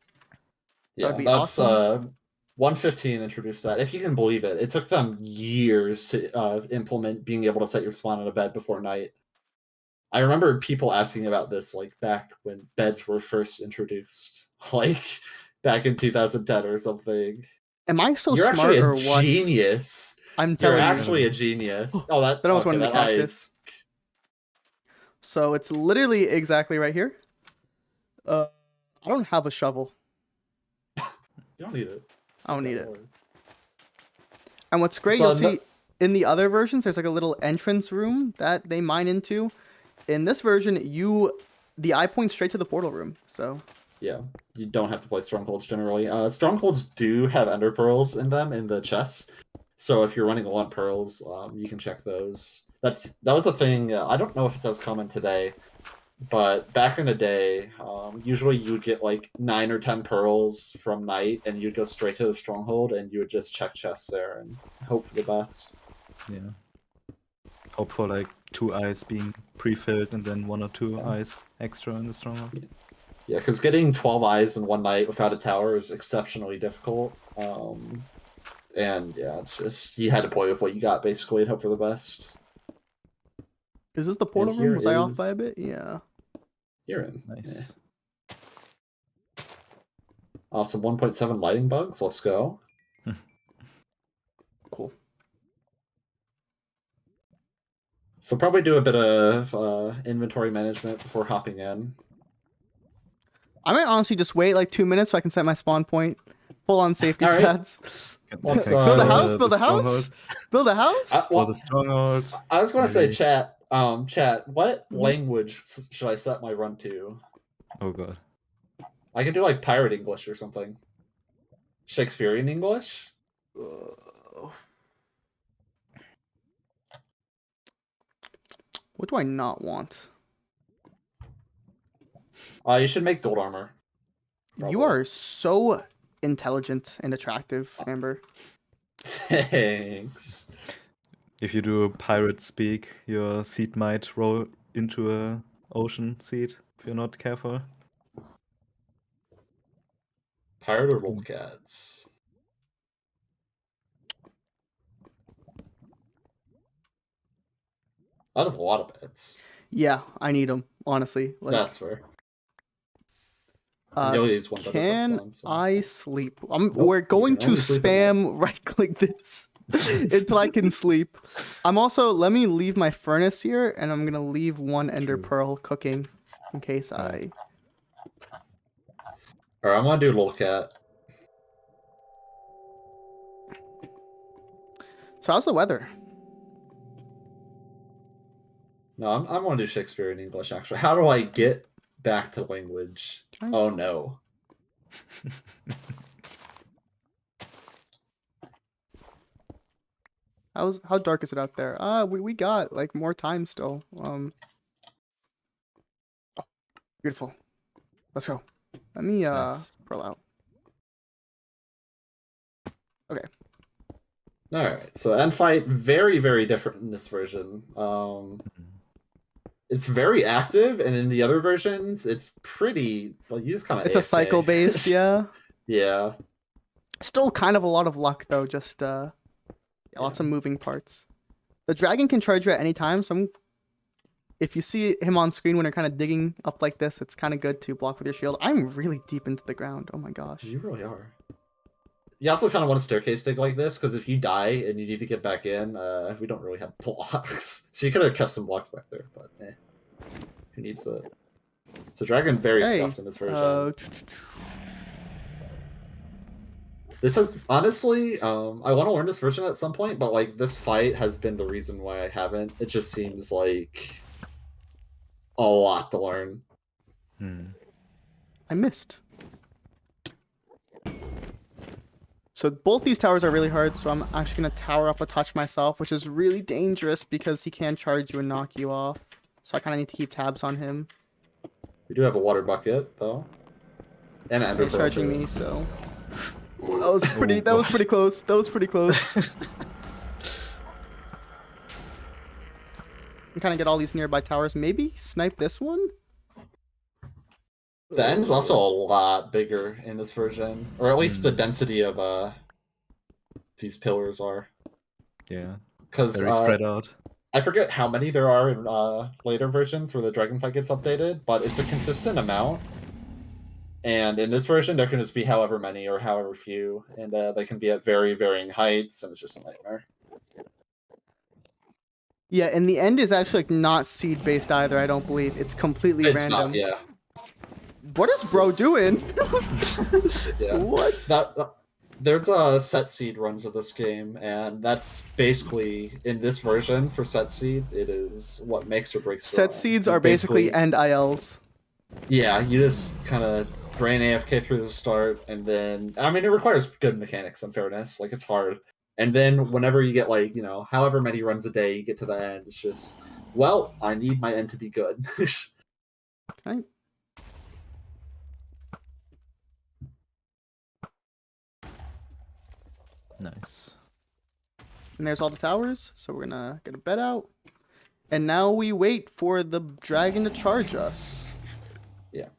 Yeah, That'd be that's awesome. 115 introduced that. If you can believe it, it took them years to implement being able to set your spawn on a bed before night. I remember people asking about this like back when beds were first introduced, like back in 2010 or something. Am I so You're smart actually a or what? genius. I'm You're telling you. actually a genius. Oh, that That almost okay, went into that cactus. ice. So it's literally exactly right here. I don't have a shovel. You don't need it. I don't need Okay, it. whatever. And what's great, So you'll see in the other versions, there's like a little entrance room that they mine into. In this version, the eye points straight to the portal room. So yeah, you don't have to play strongholds generally. Strongholds do have ender pearls in them in the chests. So if you're running low on pearls, you can check those. That was a thing. I don't know if it's as common today, but back in the day, usually you would get like 9 or 10 pearls from night, and you'd go straight to the stronghold, and you would just check chests there and hope for the best. Yeah. Hope for like 2 eyes being pre-filled and then 1 or 2 eyes extra in the stronghold. Yeah, because getting 12 eyes in one night without a tower is exceptionally difficult. And yeah, it's just you had to play with what you got basically and hope for the best. is this the portal room? Was I off by a bit? Yeah. You're in. Nice. Yeah. Awesome. 1.7 lighting bugs. Let's go. Cool. So probably do a bit of inventory management before hopping in. I might honestly just wait like 2 minutes so I can set my spawn point. Full on safety All right. strats. Let's, Build a uh, house. Build the a house. stronghold. Build a house. Or the stronghold. I was going to say, Maybe. chat, what Mhm. language should I set my run to? Oh god. I could do like pirate English or something. Shakespearean English? What do I not want? You should make gold armor. You Probably. are so intelligent and attractive, Amber. Thanks. If you do pirate speak, your seed might roll into a ocean seed if you're not careful. Pirate or lolcats? That is a lot of bits. Yeah, I need them, honestly. Like, That's fair. And you only use one that doesn't can spawn, so. I sleep? Nope, We're you going can to only sleep at night. spam right-click this until I can sleep. Let me leave my furnace here, and I'm gonna leave one ender True. pearl cooking in case I. Alright, I'm gonna do lolcat. So how's the weather? No, I'm gonna do Shakespearean English actually. How do I get back to language? Can I- Oh no. How dark is it out there? We got like more time still. Oh, beautiful. Let's go. Let me Nice. pearl out. Okay. Alright, so end fight, very, very different in this version. It's very active, and in the other versions, it's pretty. Well, you just kind of. It's a cycle based, yeah. Yeah. Still kind of a lot of luck though, just lots of moving parts. The dragon can charge you at any time, so if you see him on screen when you're kind of digging up like this, it's kind of good to block with your shield. I'm really deep into the ground. Oh my gosh. You really are. You also kind of want a staircase dig like this, because if you die and you need to get back in, we don't really have blocks. So you could have kept some blocks back there, but who needs it? So dragon very scuffed in this version. This has honestly, I want to learn this version at some point, but like this fight has been the reason why I haven't. It just seems like a lot to learn. I missed. So both these towers are really hard, so I'm actually going to tower up a touch myself, which is really dangerous because he can charge you and knock you off. So I kind of need to keep tabs on him. We do have a water bucket, though. And an ender He's pearl, charging too. me, so... That was pretty, that was pretty close. That was pretty close. I'm kind of get all these nearby towers. Maybe snipe this one? The end's also a lot bigger in this version. Or at least the density of these pillars are. Yeah. Because Very spread out. I forget how many there are in later versions where the dragonflight gets updated, but it's a consistent amount. And in this version, there can just be however many or however few, and they can be at very varying heights, and it's just a nightmare. Yeah, and the end is actually like not seed based either. I don't believe it's completely It's random. not, yeah. What is bro doing? Yeah. What? There's set seed runs of this game, and that's basically in this version for set seed. It is what makes or breaks. the Set run. seeds You are basically end ILs. Yeah, you just kind of brain AFK through the start, and then I mean it requires good mechanics. In fairness, like it's hard. And then whenever you get like however many runs a day you get to the end, it's just well, I need my end to be good. Okay. Nice. And there's all the towers, so we're gonna get a bed out. And now we wait for the dragon to charge us. Yeah.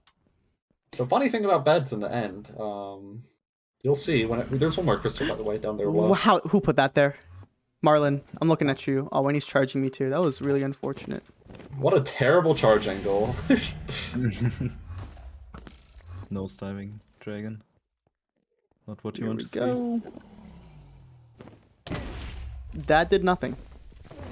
So funny thing about beds in the end, you'll see when there's one more crystal by the way down there. Wow, who put that there? Marlin, I'm looking at you. Oh, when he's charging me too. That was really unfortunate. What a terrible charge angle. Nose diving dragon. Not what you Here want we to see. go. That did nothing.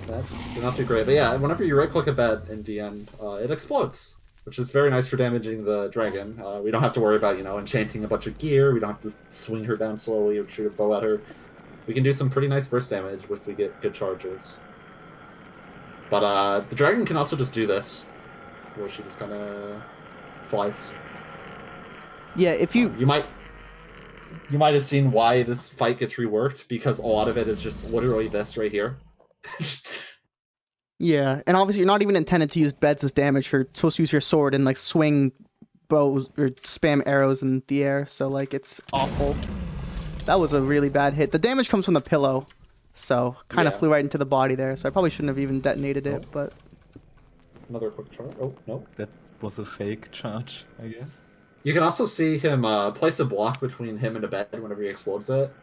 That did not do great. But yeah, whenever you right-click a bed in the end, it explodes, which is very nice for damaging the dragon. We don't have to worry about, enchanting a bunch of gear. We don't have to swing her down slowly or shoot a bow at her. We can do some pretty nice burst damage if we get good charges. But the dragon can also just do this, where she just kind of flies. Yeah, if you... You might have seen why this fight gets reworked, because a lot of it is just literally this right here. Yeah, and obviously you're not even intended to use beds as damage. You're supposed to use your sword and like swing bows or spam arrows in the air. So like it's awful. That was a really bad hit. The damage comes from the pillow, so kind of flew right into the body there. So I probably shouldn't have even detonated it. But Another quick charge. Oh no, That was a fake charge, I guess. you can also see him place a block between him and a bed whenever he explodes it.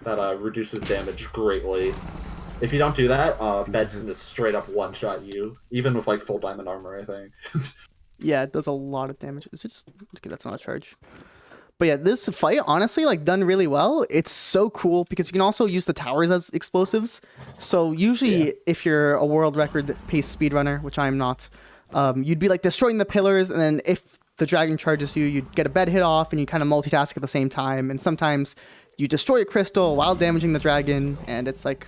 That reduces damage greatly. If you don't do that, beds can just straight up one-shot you, even with like full diamond armor, I think. yeah, it does a lot of damage. Is it just... Okay, that's not a charge. But yeah, this fight, honestly, like done really well. It's so cool because you can also use the towers as explosives. So usually if you're a world record pace speedrunner, which I'm not, you'd be like destroying the pillars, and then if the dragon charges you, you'd get a bed hit off and you kind of multitask at the same time. And sometimes you destroy a crystal while damaging the dragon, and it's like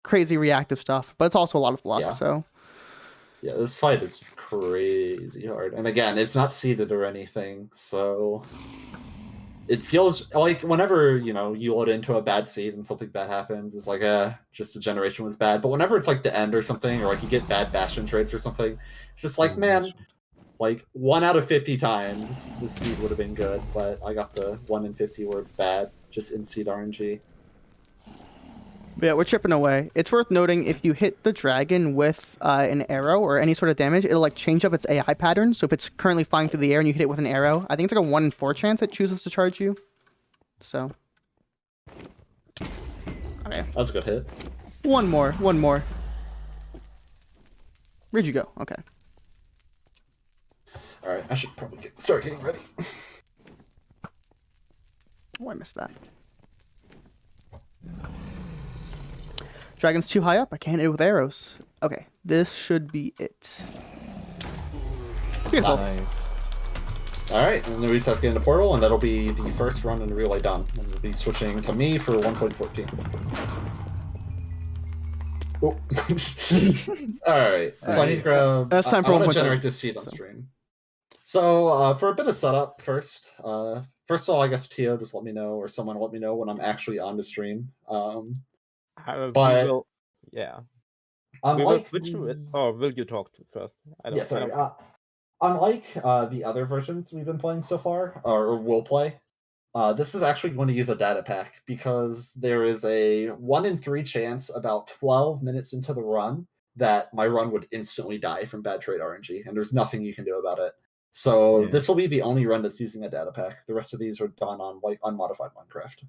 crazy reactive stuff, but it's also a lot of luck. Yeah. So Yeah, this fight is crazy hard. And again, it's not seeded or anything, so it feels like whenever, you load into a bad seed and something bad happens, it's like, just the generation was bad. But whenever it's like the end or something, or like you get bad bastion traits or something, it's just like, man, like 1 out of 50 times the seed would have been good, but I got the 1 in 50 where it's bad, just in seed RNG. but yeah, we're chipping away. It's worth noting if you hit the dragon with an arrow or any sort of damage, it'll like change up its AI pattern. So if it's currently flying through the air and you hit it with an arrow, I think it's like a 1 in 4 chance it chooses to charge you. So, okay, That was a good hit. one more. Where'd you go? Okay. All right, I should probably start getting ready. Oh, I missed that. Dragon's too high up. I can't hit it with arrows. Okay, this should be it. Beautiful. Nice. Alright, and then we just have to get into Portal, and that'll be the first run in Relay done. And we'll be switching to me for 1.14. Oh. Alright, so I need to grab... That's time for I want 1.7. to generate this seed on stream. So, for a bit of setup first, first of all, I guess Tio just let me know, or someone let me know when I'm actually on the stream. But... Yeah. We will switch to it, or will you talk to first? Yeah, sorry. Unlike the other versions we've been playing so far, or will play, this is actually going to use a data pack because there is a 1 in 3 chance about 12 minutes into the run that my run would instantly die from bad trade RNG, and there's nothing you can do about it. So this will be the only run that's using a data pack. The rest of these are done on like unmodified Minecraft.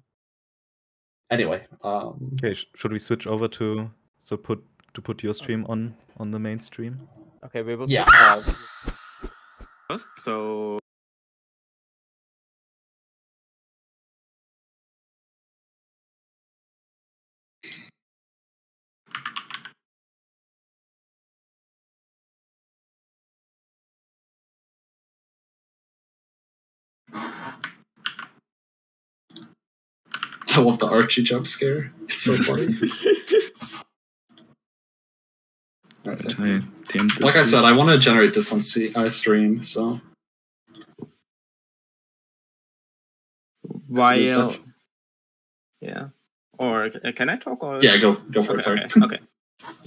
Anyway, okay, should we switch over to put your stream on the main stream? Okay, we will. Yeah. First, so. I love the Archie jump scare. It's so funny. Like I said, I want to generate this on stream, so. While. Yeah. Or can I talk? Or... Yeah, go for it. Sorry. Okay.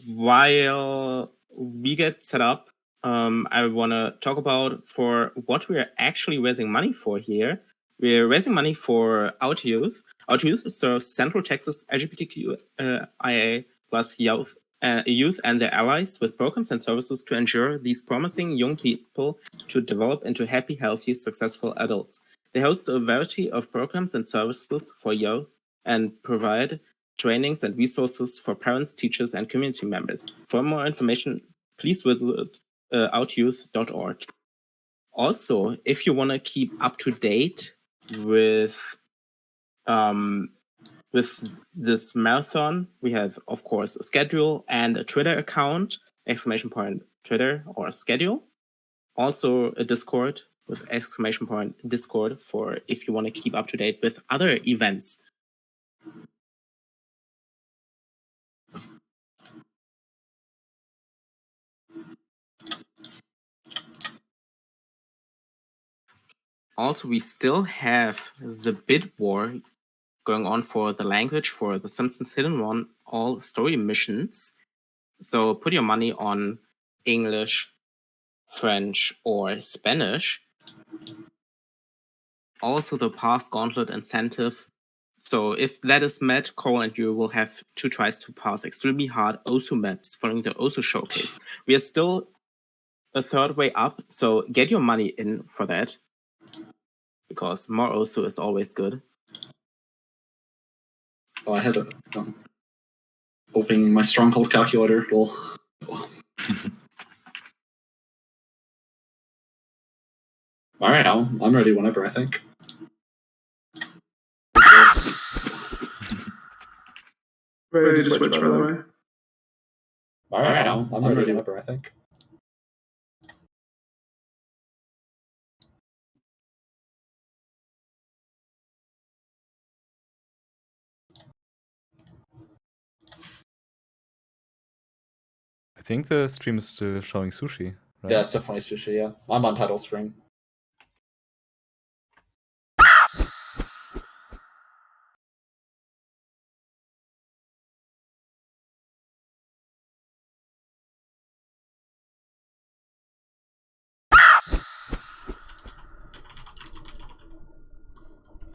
While we get set up, I want to talk about for what we are actually raising money for here. We're raising money for ARCHIETHON. ARCHIETHON serves Central Texas LGBTQIA plus youth and their allies with programs and services to ensure these promising young people to develop into happy, healthy, successful adults. They host a variety of programs and services for youth and provide trainings and resources for parents, teachers, and community members. For more information, please visit archieouth.org. Also, if you want to keep up to date with this marathon, we have, of course, a schedule and a Twitter account, ! Twitter or schedule. Also a Discord with ! Discord for if you want to keep up to date with other events. Also, we still have the bid war going on for the language for the Simpsons Hidden One all story missions. So put your money on English, French, or Spanish. Also the Pass Gauntlet incentive. So if that is met, Cole and you will have 2 tries to pass extremely hard OSU maps following the OSU showcase. We are still a third way up, so get your money in for that. Because more OSU is always good. Oh, I had to opening my stronghold calculator. Well, all right, I'm ready whenever, I think. Ready to switch, by the way. All right, I'm ready whenever, I think. I think the stream is still showing Sushi, right? Yeah, it's definitely Sushi, yeah. I'm on title screen.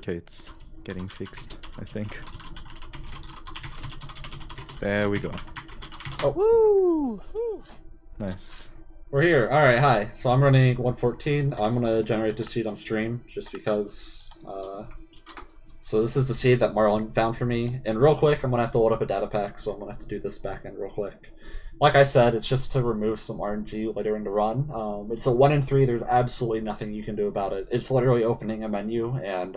Okay, it's getting fixed, I think. There we go. Oh, woo! Nice. We're here. All right, hi. So I'm running 114. I'm gonna generate the seed on stream just because. So this is the seed that Marlin found for me. And real quick, I'm gonna have to load up a data pack, so I'm gonna have to do this back end real quick. Like I said, it's just to remove some RNG later in the run. It's a 1 in 3. There's absolutely nothing you can do about it. It's literally opening a menu, and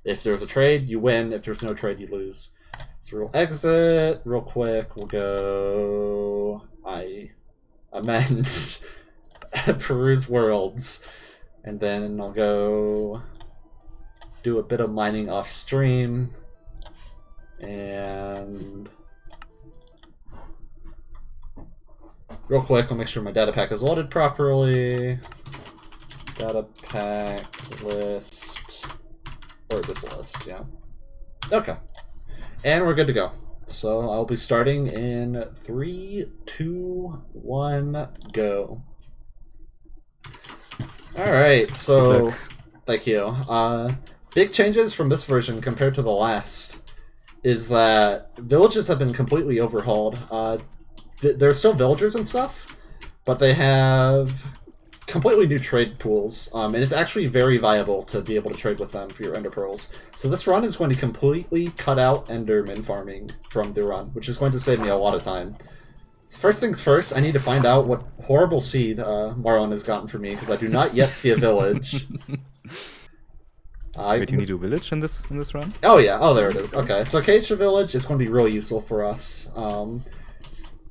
if there's a trade, you win. If there's no trade, you lose. So we'll exit real quick. We'll go. I amend peruse worlds, And then I'll go do a bit of mining off stream. And real quick, I'll make sure my data pack is loaded properly. Data pack list, or this list, yeah. Okay. And we're good to go. So I'll be starting in 3, 2, 1, go. Alright, so thank you. Big changes from this version compared to the last is that villages have been completely overhauled. There's still villagers and stuff, but they have completely new trade pools, and it's actually very viable to be able to trade with them for your ender pearls. So this run is going to completely cut out enderman farming from the run, which is going to save me a lot of time. So first things first, I need to find out what horrible seed Marlin has gotten for me, because I do not yet see a village. Wait, you need a village in this run? Oh yeah, oh there it is. Okay, so Acacia Village is going to be really useful for us.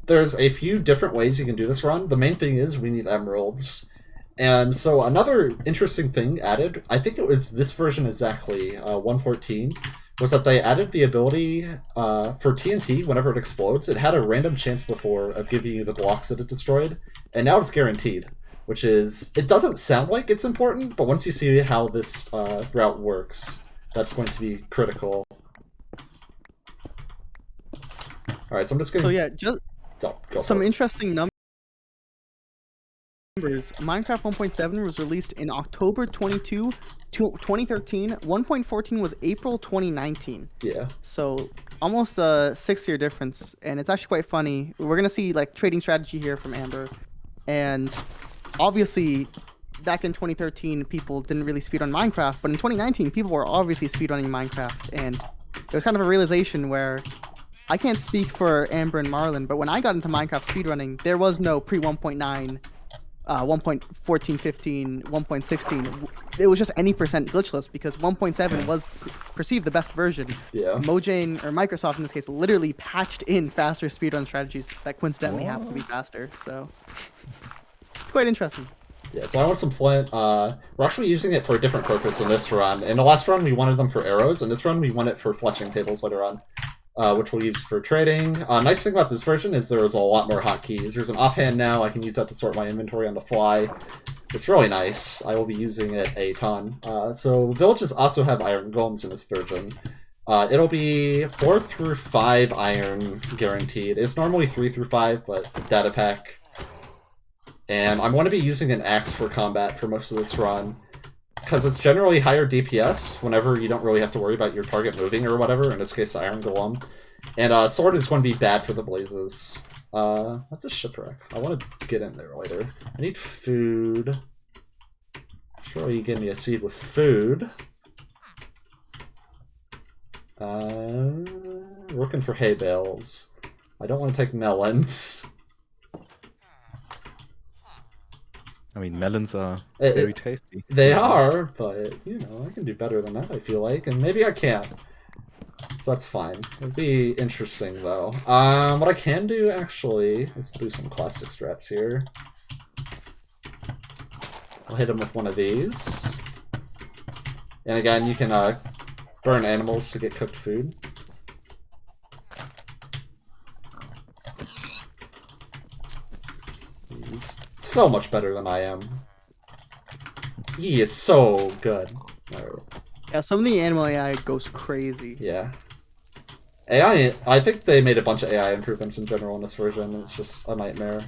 There's a few different ways you can do this run. The main thing is we need emeralds. And so another interesting thing added, I think it was this version exactly, 1.14, was that they added the ability for TNT, whenever it explodes, it had a random chance before of giving you the blocks that it destroyed, and now it's guaranteed, which is, it doesn't sound like it's important, but once you see how this route works, that's going to be critical. Alright, so I'm just going to... So yeah, just go some for it. interesting numbers. Minecraft 1.7 was released in October 2013. 1.14 was April 2019. Yeah. So almost a 6-year difference, and it's actually quite funny. We're gonna see like trading strategy here from Amber, and obviously back in 2013 people didn't really speedrun Minecraft, but in 2019 people were obviously speedrunning Minecraft, and it was kind of a realization where I can't speak for Amber and Marlin, but when I got into Minecraft speedrunning, there was no pre 1.9. 1.14, 15, 1.16. It was just any percent glitchless because 1.7 was perceived the best version. Yeah. Mojang, or Microsoft in this case, literally patched in faster speedrun strategies that coincidentally happen to be faster. So it's quite interesting. Yeah, so I want some flint. We're actually using it for a different purpose in this run. In the last run, we wanted them for arrows. In this run, we want it for fletching tables later on. Which we'll use for trading. Nice thing about this version is there's a lot more hotkeys. There's an offhand now, I can use that to sort my inventory on the fly. It's really nice. I will be using it a ton. So villages also have iron golems in this version. It'll be 4 through 5 iron guaranteed. It's normally 3 through 5, but data pack. And I'm going to be using an axe for combat for most of this run, because it's generally higher DPS whenever you don't really have to worry about your target moving or whatever, in this case the Iron Golem. And sword is going to be bad for the blazes. That's a shipwreck. I want to get in there later. I need food. Surely you give me a seed with food. Looking for hay bales. I don't want to take melons. I mean, melons are very tasty. They are, but, you know, I can do better than that, I feel like, and maybe I can't. So that's fine. It'll be interesting, though. What I can do, actually, is do some classic strats here. I'll hit him with one of these. And again, you can burn animals to get cooked food. He's so much better than I am. He is so good. Yeah, some of the animal AI goes crazy. Yeah. AI, I think they made a bunch of AI improvements in general in this version. It's just a nightmare.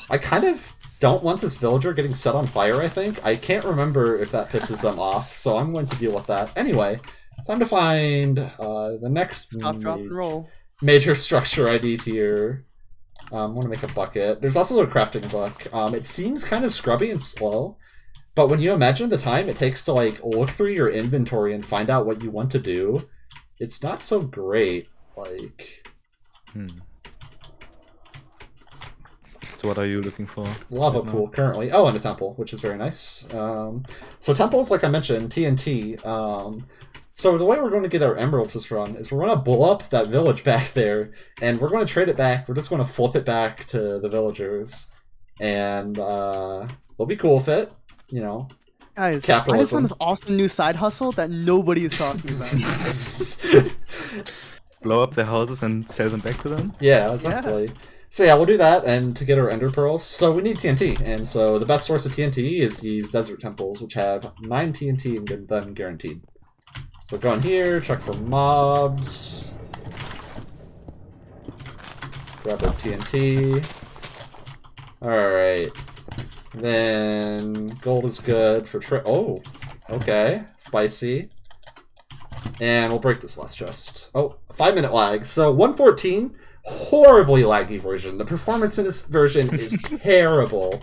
I kind of don't want this villager getting set on fire, I think. I can't remember if that pisses them off, so I'm going to deal with that. Anyway, it's time to find the next Stop, drop, and roll. Major structure I need here. I want to make a bucket. There's also a crafting book. It seems kind of scrubby and slow, but when you imagine the time it takes to like look through your inventory and find out what you want to do, it's not so great. Like, So what are you looking for? Lava pool currently. Oh, and a temple, which is very nice. So temples, like I mentioned, TNT. So the way we're going to get our emeralds this run is we're going to blow up that village back there, and we're going to trade it back. We're just going to flip it back to the villagers, and they'll be cool with it. You know, Guys, I just Capitalism. found this awesome new side hustle that nobody is talking about. Blow up their houses and sell them back to them? Yeah, exactly. So yeah, we'll do that, and to get our ender pearls, so we need TNT, and so the best source of TNT is these desert temples, which have 9 TNT and get them guaranteed. So go in here, check for mobs. Grab our TNT. Alright. Then gold is good for oh, okay. Spicy. And we'll break this last chest. Oh, 5-minute lag. So 114, horribly laggy version. The performance in this version is terrible.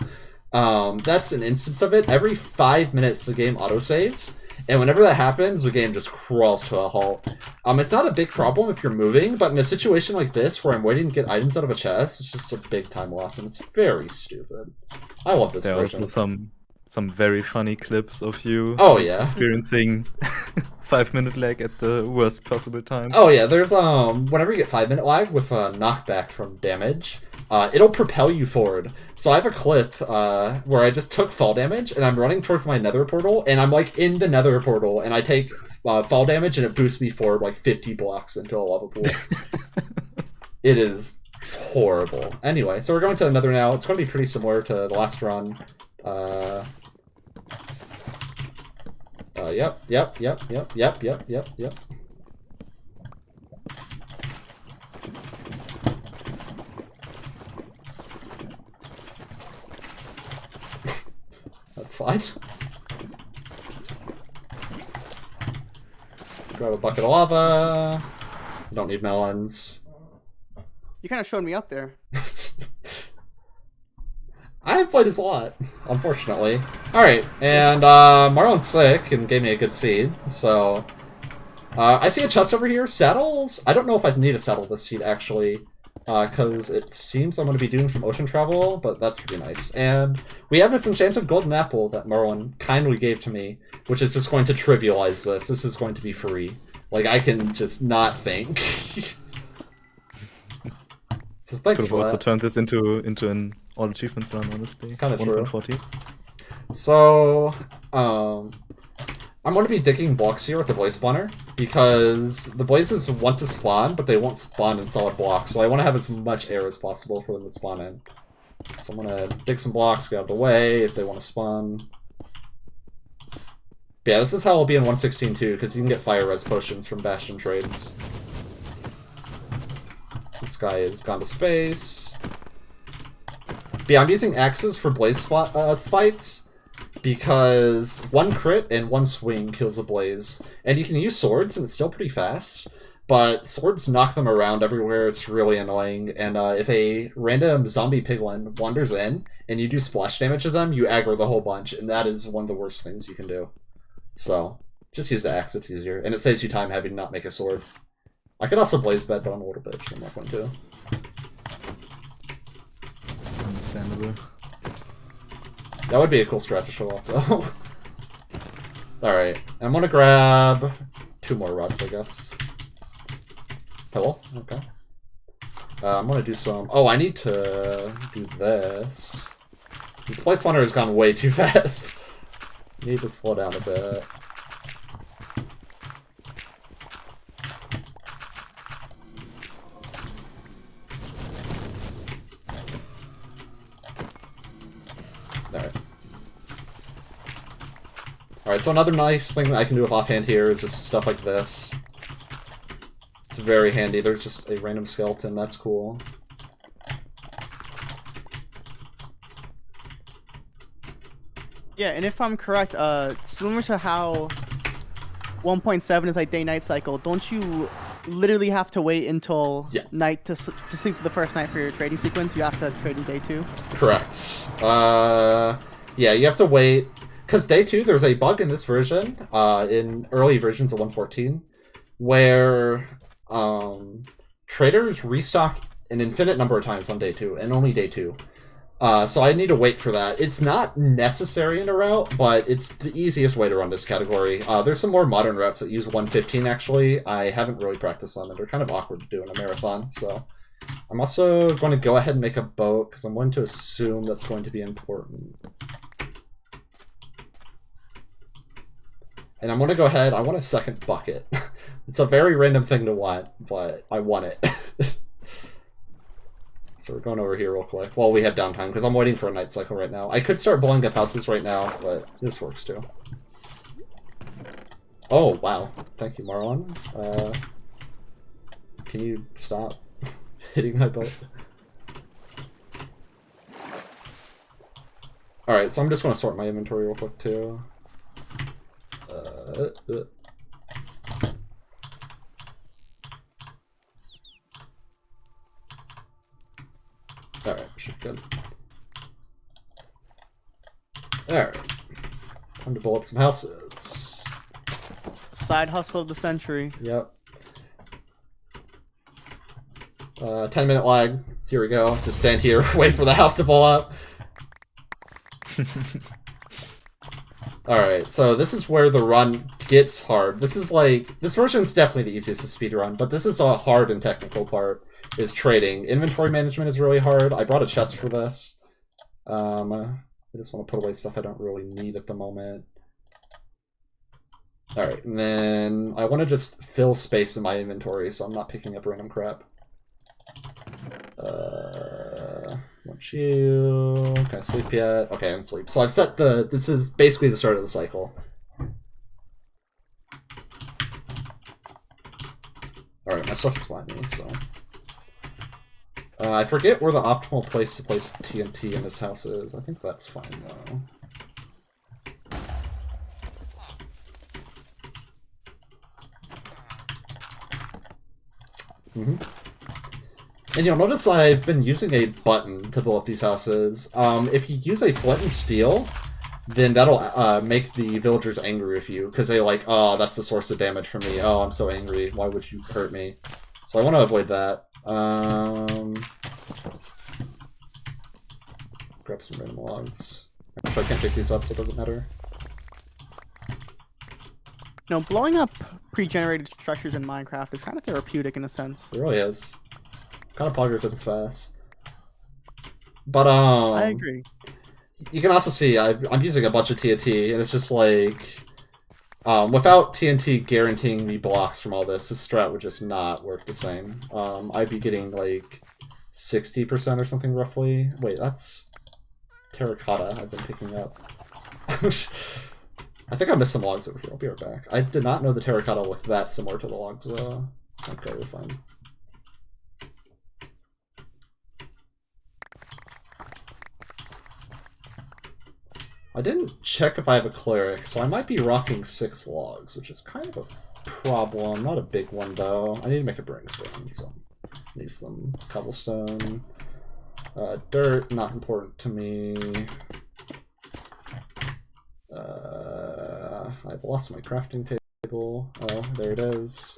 That's an instance of it. Every 5 minutes the game autosaves. And whenever that happens, the game just crawls to a halt. It's not a big problem if you're moving, but in a situation like this, where I'm waiting to get items out of a chest, it's just a big time loss, and it's very stupid. I love this There are version. also some very funny clips of you Oh, yeah. experiencing 5-minute lag at the worst possible time. Oh, yeah, there's, whenever you get 5-minute lag with a knockback from damage, it'll propel you forward. So I have a clip where I just took fall damage, and I'm running towards my nether portal, and I'm, like, in the nether portal, and I take fall damage, and it boosts me forward, like, 50 blocks into a lava pool. It is horrible. Anyway, so we're going to the nether now. It's going to be pretty similar to the last run. Yep. That's fine. Grab a bucket of lava. Don't need melons. You kind of showed me up there. I haven't played this a lot, unfortunately. Alright, and Marlin's sick and gave me a good seed, so... I see a chest over here. Saddles? I don't know if I need a saddle this seed, actually, because it seems I'm going to be doing some ocean travel, but that's pretty nice. And we have this enchanted golden apple that Marlin kindly gave to me, which is just going to trivialize this. This is going to be free. Like, I can just not think. So thanks Could have for also that. turned this into an all achievements run, honestly. Kinda true. 1.40. So, I'm going to be digging blocks here with the blaze spawner, because the blazes want to spawn, but they won't spawn in solid blocks, so I want to have as much air as possible for them to spawn in. So I'm going to dig some blocks, get out of the way if they want to spawn. But yeah, this is how it'll be in 1.16 too, because you can get fire res potions from Bastion trades. This guy has gone to space. But yeah, I'm using axes for blaze fights, because 1 crit and 1 swing kills a blaze. And you can use swords, and it's still pretty fast, but swords knock them around everywhere. It's really annoying, and if a random zombie piglin wanders in, and you do splash damage to them, you aggro the whole bunch, and that is one of the worst things you can do. So, just use the axe, it's easier, and it saves you time having to not make a sword. I could also blaze bed, but I'm a little bitch, so I'm not going to. Understandable. That would be a cool strat to show off, though. Alright, I'm gonna grab 2 more rods, I guess. Hello? Okay. I'm gonna do some... Oh, I need to do this. This place spawner has gone way too fast. I need to slow down a bit. Alright, so another nice thing that I can do with offhand here is just stuff like this. It's very handy. There's just a random skeleton. That's cool. Yeah, and if I'm correct, similar to how 1.7 is like day-night cycle, don't you literally have to wait until night to sleep for the first night for your trading sequence? You have to trade in day 2? Correct. Yeah, you have to wait. Because day 2, there's a bug in this version, in early versions of 1.14, where traders restock an infinite number of times on day 2, and only day 2. So I need to wait for that. It's not necessary in a route, but it's the easiest way to run this category. There's some more modern routes that use 1.15, actually. I haven't really practiced them, and they're kind of awkward to do in a marathon, so... I'm also going to go ahead and make a boat, because I'm going to assume that's going to be important. And I'm gonna go ahead, I want a second bucket. It's a very random thing to want, but I want it. So we're going over here real quick while we have downtime, because I'm waiting for a night cycle right now. I could start blowing up houses right now, but this works too. Oh, wow. Thank you, Marlin. Can you stop hitting my butt? Alright, so I'm just going to sort my inventory real quick too. Alright, should be good. Alright. Time to blow up some houses. Side hustle of the century. Yep. 10-minute lag. Here we go. Just stand here, wait for the house to blow up. Alright, so this is where the run gets hard. This is like, this version's definitely the easiest to speedrun, but this is a hard and technical part, is trading. Inventory management is really hard. I brought a chest for this. I just want to put away stuff I don't really need at the moment. Alright, and then I want to just fill space in my inventory so I'm not picking up random crap. Want you... Can I sleep yet? Okay, I'm asleep. So I've set the... This is basically the start of the cycle. Alright, my stuff is behind me, so... I forget where the optimal place to place TNT in this house is. I think that's fine, though. And you'll notice I've been using a button to blow up these houses. If you use a flint and steel, then that'll make the villagers angry with you, because they're like, oh, that's the source of damage for me. Oh, I'm so angry. Why would you hurt me? So I want to avoid that. Grab some random logs. Actually, I can't pick these up, so it doesn't matter. You know, blowing up pre-generated structures in Minecraft is kind of therapeutic in a sense. It really is. Kind of poggers if it's fast. But, I agree. You can also see I'm using a bunch of TNT, and it's just like... without TNT guaranteeing me blocks from all this strat would just not work the same. I'd be getting, like, 60% or something, roughly. Wait, that's... terracotta I've been picking up. I think I missed some logs over here. I'll be right back. I did not know the terracotta looked that similar to the logs, though. Okay, we're fine. I didn't check if I have a cleric, so I might be rocking 6 logs, which is kind of a problem. Not a big one, though. I need to make a brimstone, so I need some cobblestone. Dirt, not important to me. I've lost my crafting table. Oh, there it is.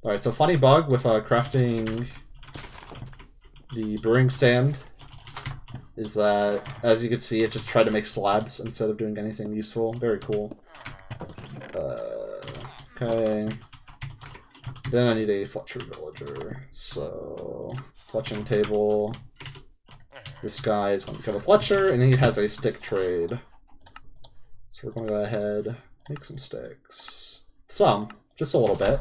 Alright, so funny bug with crafting the brewing stand is that, as you can see, it just tried to make slabs instead of doing anything useful. Very cool. Okay. Then I need a Fletcher villager. So, fletching table. This guy is going to become a Fletcher, and he has a stick trade. So we're going to go ahead, make some sticks. Some, just a little bit.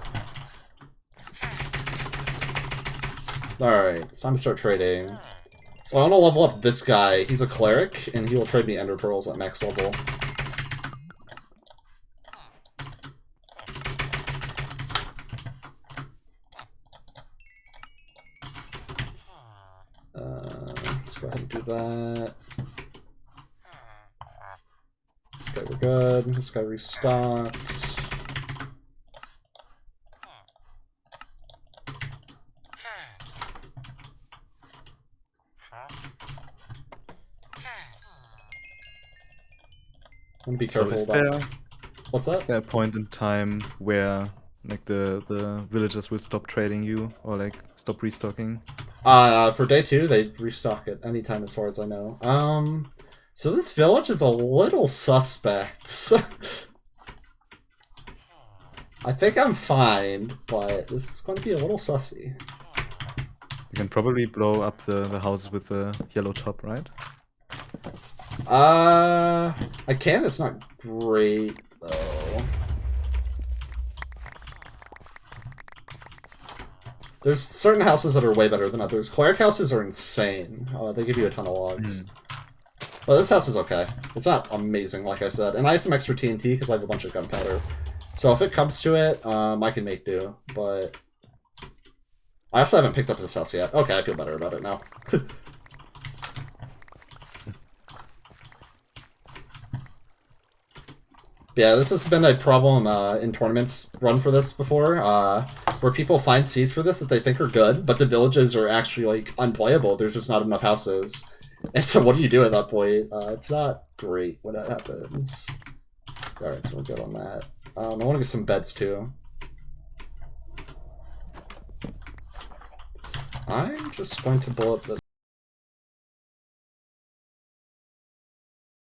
Alright, it's time to start trading. So I want to level up this guy. He's a cleric, and he will trade me ender pearls at max level. Let's go ahead and do that. Okay, we're good. This guy restocked. I'm gonna be careful about. What's that? Is there a point in time where like the villagers will stop trading you or like stop restocking? For day 2, they restock it anytime, as far as I know. So this village is a little suspect. I think I'm fine, but this is going to be a little sussy. You can probably blow up the houses with the yellow top, right? I can. It's not great though. There's certain houses that are way better than others. Cleric houses are insane. They give you a ton of logs. But this house is okay. It's not amazing, like I said. And I have some extra TNT because I have a bunch of gunpowder. So if it comes to it, I can make do. But I also haven't picked up this house yet. Okay, I feel better about it now. Yeah, this has been a problem in tournaments run for this before, where people find seeds for this that they think are good, but the villages are actually like unplayable. There's just not enough houses. And so what do you do at that point? It's not great when that happens. Alright, so we're good on that. I want to get some beds too. I'm just going to blow up this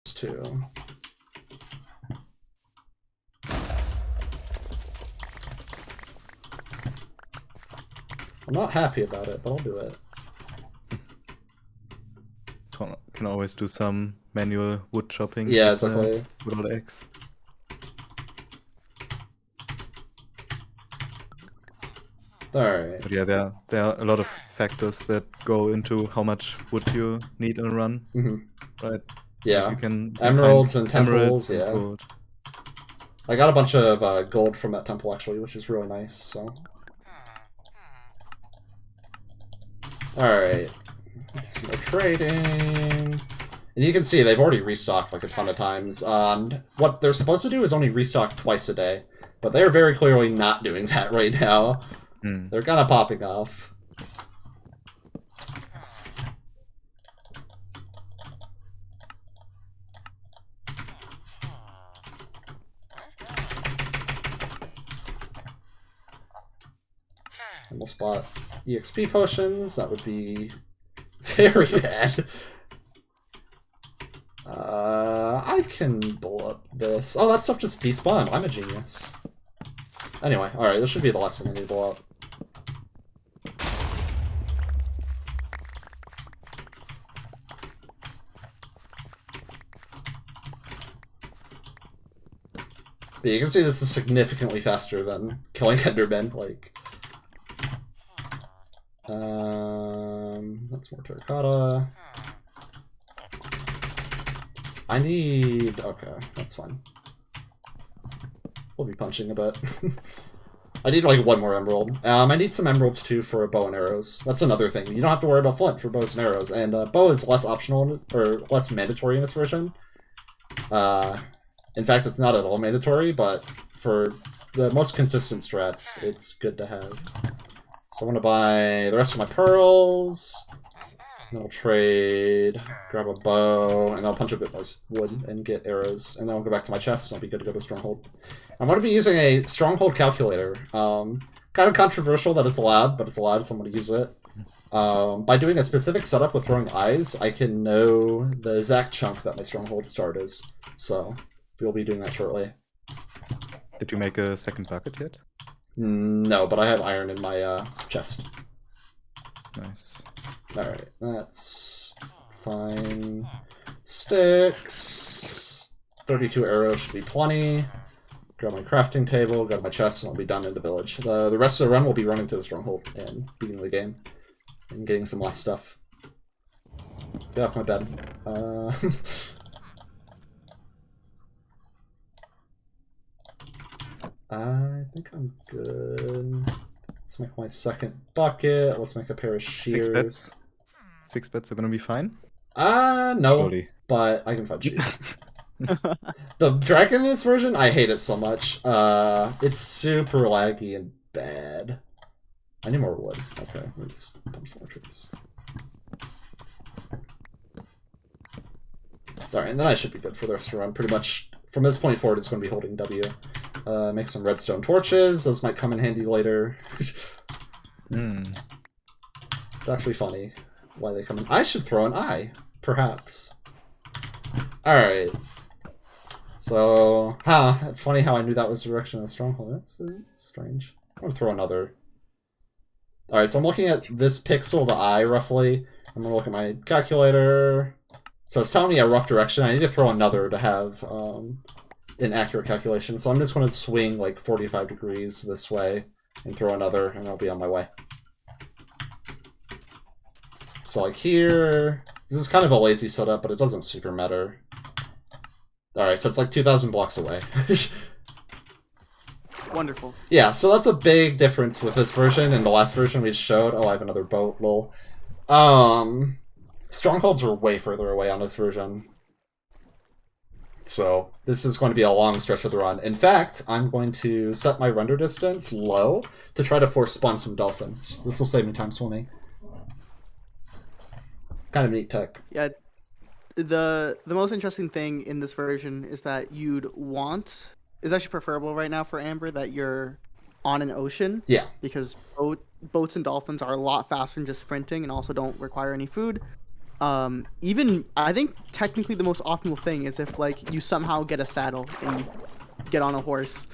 too. I'm not happy about it, but I'll do it. Can always do some manual wood chopping. Yeah, with, exactly. Without X. Alright. But yeah, there are a lot of factors that go into how much wood you need in a run. Right? Yeah. You can Emeralds find and temples, emeralds and yeah. gold. I got a bunch of gold from that temple actually, which is really nice, so. Alright. Some more trading. And you can see they've already restocked like a ton of times. What they're supposed to do is only restock twice a day, but they're very clearly not doing that right now. They're kind of popping off. And we'll spot EXP potions. That would be very bad. I can blow up this. Oh, that stuff just despawned. I'm a genius. Anyway, alright, this should be the last thing I need to blow up. But you can see this is significantly faster than killing Endermen, like... that's more terracotta. I need... okay, that's fine. We'll be punching a bit. I need like one more emerald. I need some emeralds too for bow and arrows. That's another thing. You don't have to worry about flint for bows and arrows, and bow is less optional in this, or less mandatory in this version. In fact, it's not at all mandatory, but for the most consistent strats, it's good to have. So I'm gonna buy the rest of my pearls. Then we'll trade, grab a bow, and I'll punch a bit more wood and get arrows. And then I'll go back to my chest, and I'll be good to go to Stronghold. I'm going to be using a Stronghold calculator. Kind of controversial that it's allowed, but it's allowed, so I'm going to use it. By doing a specific setup with throwing eyes, I can know the exact chunk that my Stronghold start is. So, we'll be doing that shortly. Did you make a second bucket yet? No, but I have iron in my chest. Nice. Alright, that's fine. Sticks. 32 arrows should be plenty. Grab my crafting table, grab my chest, and I'll be done in the village. The rest of the run will be running to the Stronghold and beating the game. And getting some last stuff. Get off my bed. I think I'm good. Let's make my second bucket. Let's make a pair of shears. 6 beds. 6 beds are gonna be fine? No. Surely. But I can find sheep. The dragon in this version, I hate it so much. It's super laggy and bad. I need more wood. Okay, let's pump some more trees. Alright, and then I should be good for the rest of the run. Pretty much, from this point forward, it's going to be holding W. Make some redstone torches. Those might come in handy later. It's actually funny why they come in. I should throw an eye, perhaps. Alright. So, it's funny how I knew that was the direction of the Stronghold. That's strange. I'm going to throw another. Alright, so I'm looking at this pixel of the eye, roughly. I'm going to look at my calculator. So it's telling me a rough direction. I need to throw another to have an accurate calculation. So I'm just going to swing like 45 degrees this way and throw another, and I'll be on my way. So like here, this is kind of a lazy setup, but it doesn't super matter. Alright, so it's like 2,000 blocks away. Wonderful. Yeah, so that's a big difference with this version and the last version we showed. Oh, I have another boat, lol. Strongholds are way further away on this version. So this is going to be a long stretch of the run. In fact, I'm going to set my render distance low to try to force spawn some dolphins. This will save me time swimming. Kind of neat tech. Yeah. The most interesting thing in this version is that is actually preferable right now for Amber that you're on an ocean. Yeah. Because boats and dolphins are a lot faster than just sprinting and also don't require any food. Even I think technically the most optimal thing is if like you somehow get a saddle and get on a horse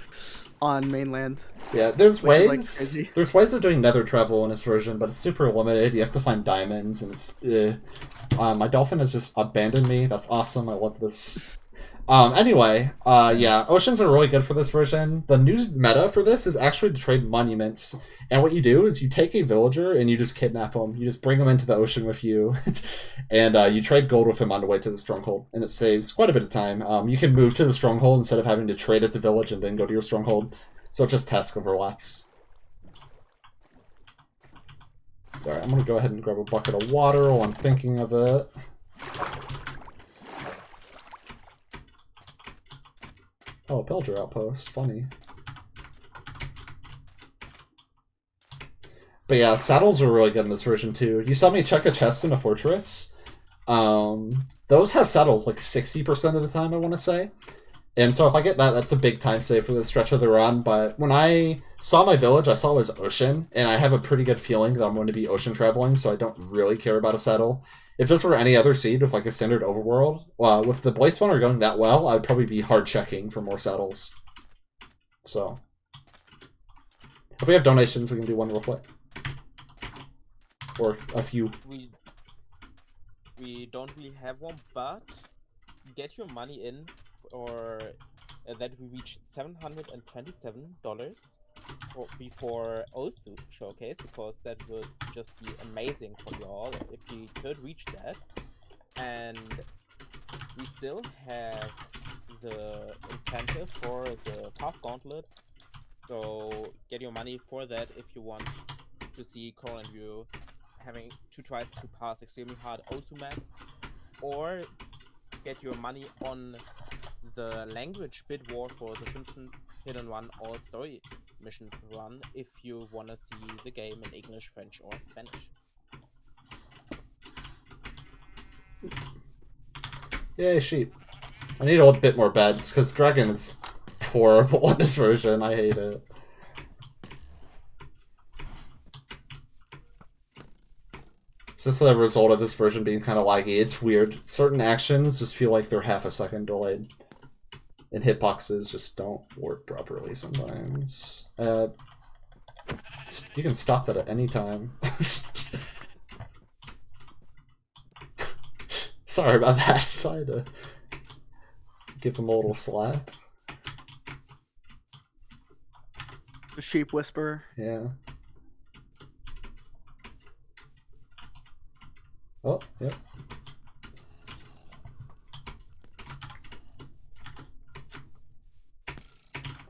on mainland. Yeah, there's ways. Like crazy. There's ways of doing nether travel in this version, but it's super limited. You have to find diamonds, and it's. My dolphin has just abandoned me. That's awesome. I love this. Anyway, yeah, oceans are really good for this version. The new meta for this is actually to trade monuments. And what you do is you take a villager and you just kidnap him. You just bring him into the ocean with you. And you trade gold with him on the way to the stronghold. And it saves quite a bit of time. You can move to the stronghold instead of having to trade at the village and then go to your stronghold. So it just task overlaps. Alright, I'm going to go ahead and grab a bucket of water while I'm thinking of it. Oh, a pillager outpost. Funny. But yeah, saddles are really good in this version too. You saw me check a chest in a fortress. Those have saddles like 60% of the time, I want to say. And so if I get that, that's a big time save for the stretch of the run. But when I saw my village, I saw it was ocean. And I have a pretty good feeling that I'm going to be ocean traveling, so I don't really care about a saddle. If this were any other seed with like a standard overworld, with the blade spawner going that well, I'd probably be hard checking for more saddles. So if we have donations, we can do one real quick. Or a few. We don't really have one, but get your money in for that we reached $727 before Osu showcase, because that would just be amazing for you all if you could reach that. And we still have the incentive for the Path Gauntlet, so get your money for that if you want to see Coral and you having to try to pass extremely hard Osu maps, or get your money on the language bid war for the Simpsons Hidden Run all story mission run if you want to see the game in English, French, or Spanish. Yay, sheep. I need a little bit more beds, because Dragon is horrible in this version. I hate it. This is a result of this version being kind of laggy. It's weird. Certain actions just feel like they're half a second delayed. And hitboxes just don't work properly sometimes. You can stop that at any time. Sorry about that. Sorry to give him a little slap. The sheep whisperer. Yeah. Oh, yep.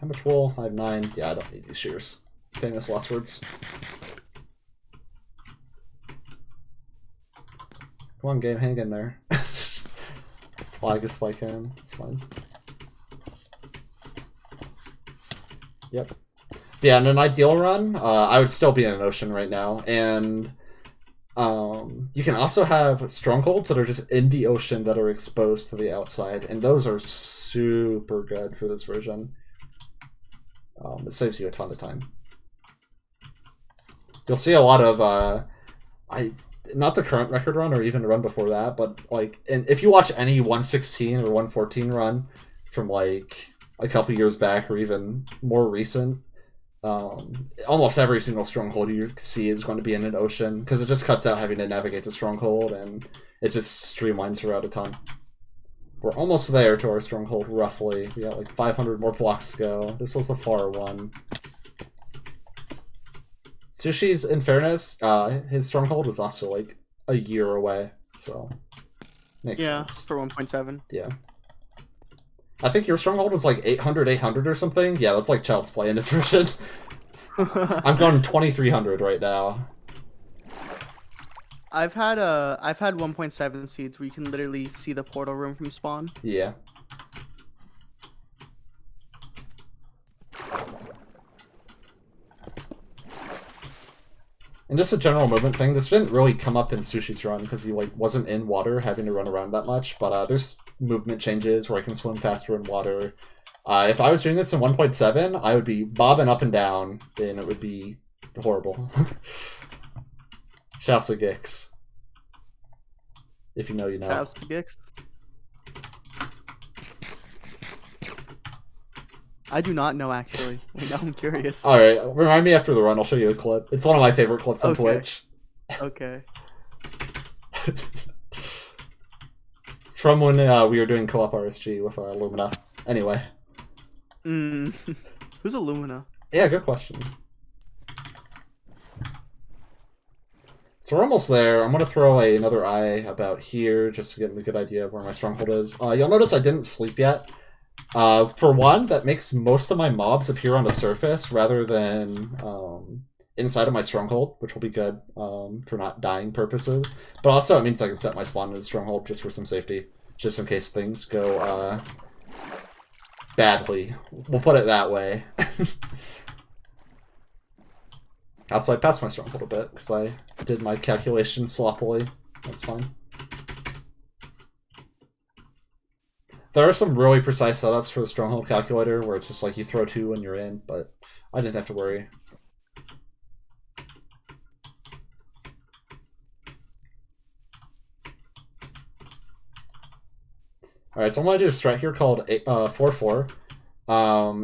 How much wool? I have 9. Yeah, I don't need these shears. Famous last words. Come on, game, hang in there. Let's flag as I can. It's fine. Yep. Yeah, in an ideal run, I would still be in an ocean right now, and you can also have strongholds that are just in the ocean that are exposed to the outside, and those are super good for this version. It saves you a ton of time. You'll see a lot of not the current record run or even the run before that, but like, and if you watch any 116 or 114 run from like a couple years back or even more recent, almost every single stronghold you see is going to be in an ocean, because it just cuts out having to navigate the stronghold, and it just streamlines her out a ton. We're almost there to our stronghold, roughly. We got like 500 more blocks to go. This was the far one. Sushi's, in fairness, his stronghold was also like a year away, so makes sense. For 1.7. Yeah. I think your stronghold was like 800 or something. Yeah, that's like Child's Play in this version. I'm going 2300 right now. I've had 1.7 seeds where you can literally see the portal room from spawn. Yeah. And just a general movement thing, this didn't really come up in Sushi's run because he like wasn't in water having to run around that much, but there's movement changes where I can swim faster in water. If I was doing this in 1.7, I would be bobbing up and down, and it would be horrible. Shouts to Gix. If you know, you know. Shouts to Gix. I do not know, actually. Now I'm curious. Alright, remind me after the run, I'll show you a clip. It's one of my favorite clips on Twitch. Okay. It's from when we were doing co-op RSG with Lumina. Anyway. Who's Illumina? Yeah, good question. So we're almost there. I'm going to throw another eye about here just to get a good idea of where my stronghold is. You'll notice I didn't sleep yet. For one, that makes most of my mobs appear on the surface rather than inside of my stronghold, which will be good for not dying purposes. But also it means I can set my spawn in the stronghold just for some safety, just in case things go badly. We'll put it that way. Also, I passed my stronghold a bit because I did my calculation sloppily. That's fine. There are some really precise setups for the stronghold calculator where it's just like you throw 2 and you're in, but I didn't have to worry. Alright, so I'm going to do a strat here called 4-4.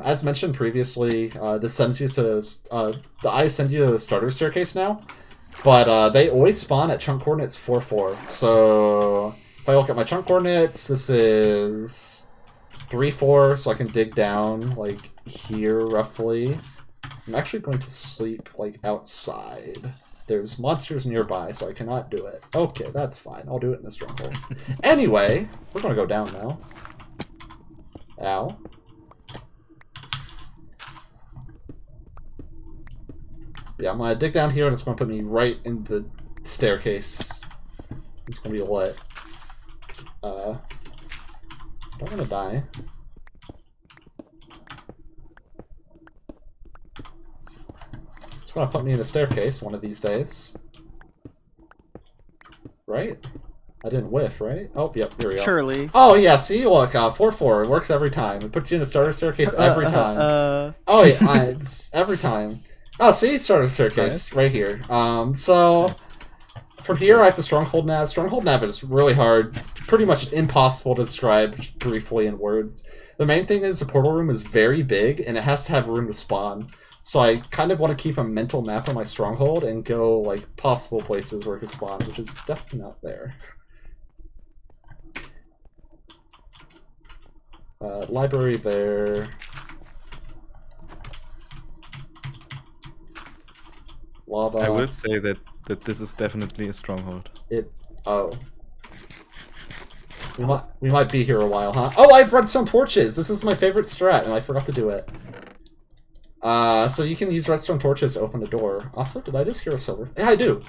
As mentioned previously, this sends you to the eyes send you to the starter staircase now, but they always spawn at chunk coordinates 4-4. So if I look at my chunk coordinates, this is 3-4, so I can dig down like here roughly. I'm actually going to sleep like outside. There's monsters nearby, so I cannot do it. Okay, that's fine. I'll do it in a stronghold. Anyway, we're gonna go down now. Ow. Yeah, I'm gonna dig down here and it's gonna put me right in the staircase. It's gonna be lit. Don't wanna die. It's gonna put me in the staircase one of these days. Right? I didn't whiff, right? Oh, yep, here we go. Surely. Oh, yeah, see? Look, 4-4. It works every time. It puts you in the starter staircase every time. Oh, yeah, it's every time. Oh, see? Starter staircase right here. So, from here, I have to Stronghold Nav. Stronghold Nav is really hard. Pretty much impossible to describe briefly in words. The main thing is the portal room is very big, and it has to have room to spawn. So I kind of want to keep a mental map of my stronghold and go, like, possible places where it could spawn, which is definitely not there. Library there. Lava. I will say that this is definitely a stronghold. Oh. We might be here a while, huh? Oh, I have redstone torches! This is my favorite strat, and I forgot to do it. So you can use redstone torches to open a door. Also, did I just hear a silver? Yeah, I do!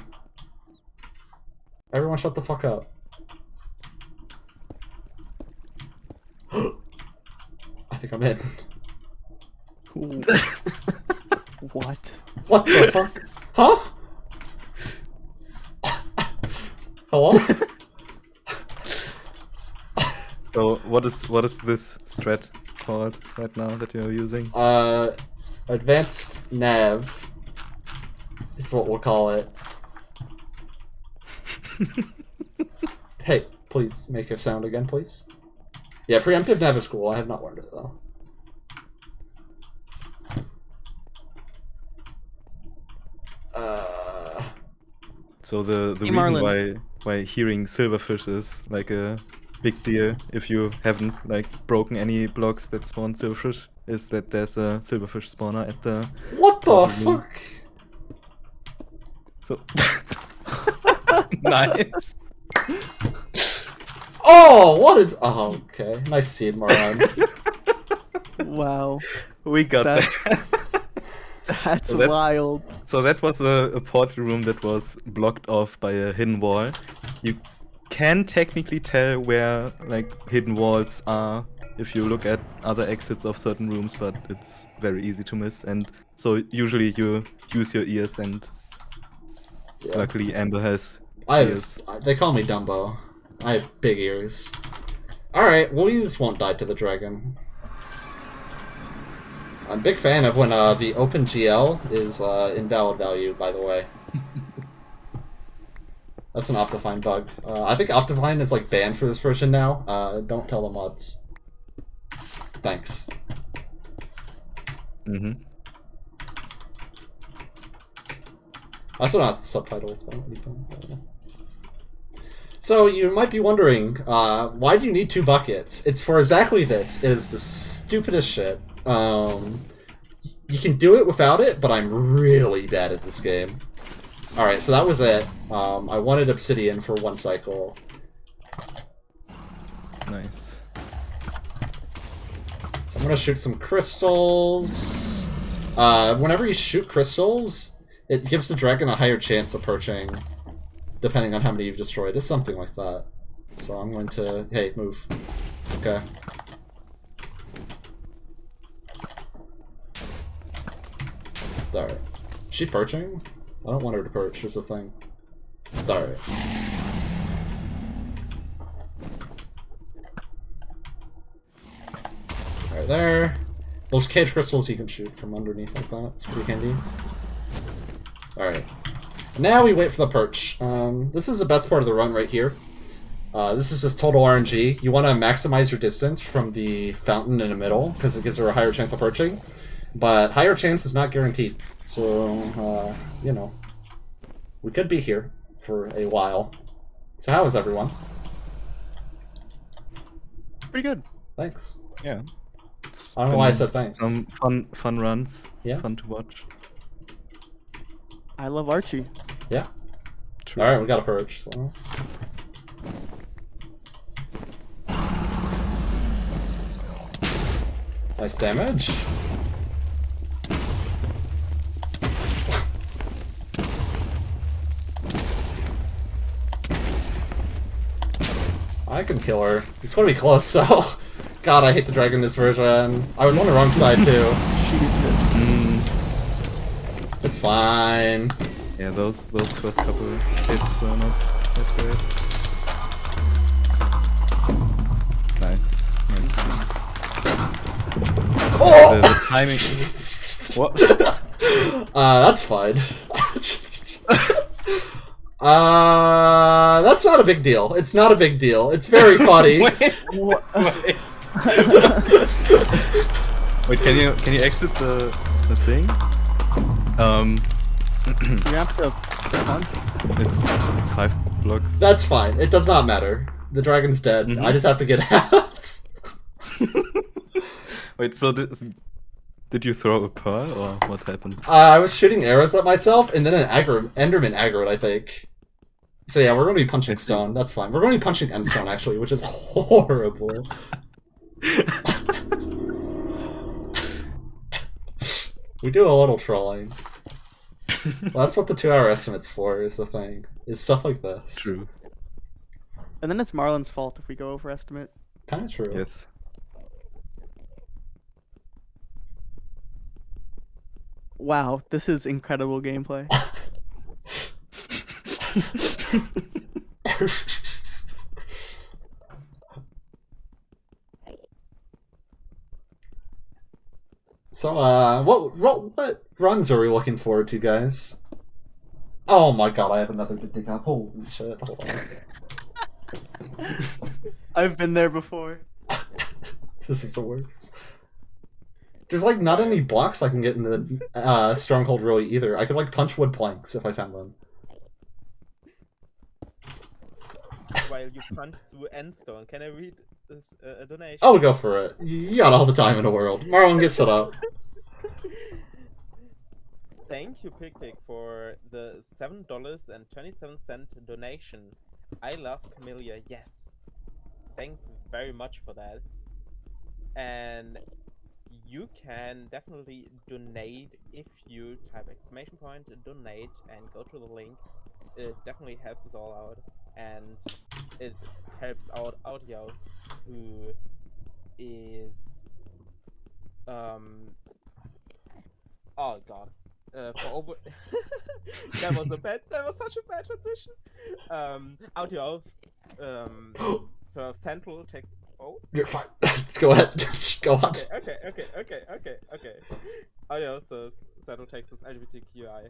Everyone shut the fuck up. I think I'm in. What? What the fuck? Huh? Hello? So what is this strat called right now that you're using? Advanced nav. It's what we'll call it. Hey, please make a sound again, please. Yeah, preemptive nav is cool. I have not learned it though. So the Hey, reason Marlin. why hearing silverfish is like a big deal if you haven't like broken any blocks that spawn silverfish is that there's a silverfish spawner at the What the portal room. fuck? So nice. Oh, what is? Oh, okay. Nice seed, Marlin. Wow, We got That's- that. that's So that- wild. So that was a portal room that was blocked off by a hidden wall. You can technically tell where like hidden walls are if you look at other exits of certain rooms, but it's very easy to miss. And so usually you use your ears, and Yeah. luckily Amber has I ears. have, they call me Dumbo. I have big ears. Alright, well, we just won't die to the dragon. I'm a big fan of when the OpenGL is invalid value, by the way. That's an Optifine bug. I think Optifine is like banned for this version now. Don't tell the mods. Thanks. Mm-hmm. Also not subtitles, but so you might be wondering, why do you need 2 buckets? It's for exactly this. It is the stupidest shit. You can do it without it, but I'm really bad at this game. Alright, so that was it. I wanted obsidian for 1 cycle. Nice. So I'm gonna shoot some crystals. Whenever you shoot crystals, it gives the dragon a higher chance of approaching, depending on how many you've destroyed. It's something like that. So I'm going to... Hey, move. Okay. Alright. Is she perching? I don't want her to perch, is the thing. Alright. Right there. Those cage crystals you can shoot from underneath like that. It's pretty handy. Alright. Now we wait for the perch. This is the best part of the run right here. This is just total RNG. You want to maximize your distance from the fountain in the middle, because it gives her a higher chance of perching. But higher chance is not guaranteed. So, you know. We could be here for a while. So how is everyone? Pretty good. Thanks. Yeah. I don't know why I said thanks. Some fun runs. Yeah. Fun to watch. I love Archie. Yeah. True. Alright, we got a perch, so... Nice damage. I can kill her. It's gonna be close, so... God, I hate the dragon in this version. I was on the wrong side, too. Jesus. It's fine. Yeah, those first couple hits were not that great. Nice. Oh! The timing. What? That's fine. That's not a big deal. It's not a big deal. It's very funny. Wait. Wait, can you exit the thing? You have to punch. It's 5 blocks. That's fine. It does not matter. The dragon's dead. Mhm. I just have to get out. Wait, so did you throw a pearl or what happened? I was shooting arrows at myself, and then an Enderman aggroed, I think. So yeah, we're going to be punching stone. That's fine. We're going to be punching endstone, actually, which is horrible. We do a little trolling. Well, that's what the 2-hour estimate's for, is the thing. Is stuff like this. True. And then it's Marlin's fault if we go overestimate. Kind of true. Yes. Wow, this is incredible gameplay. So, what runs are we looking forward to, guys? Oh my god, I have another to dig up. Holy shit, hold on. I've been there before. This is the worst. There's like not any blocks I can get in the stronghold really either. I could like punch wood planks if I found them. while you punch through endstone. Can I read this a donation? I'll go for it. You got all the time in the world. Marlin, get set up. Thank you, Pig, for the $7.27 donation. I love Camellia, yes. Thanks very much for that. And you can definitely donate if you type !donate and go to the link. It definitely helps us all out, and it helps out Audio, who is oh god, for over that was such a bad transition. Audio serves Central Texas. Oh, You're fine. Go ahead. Go on. Okay. Audio serves Central Texas LGBTQI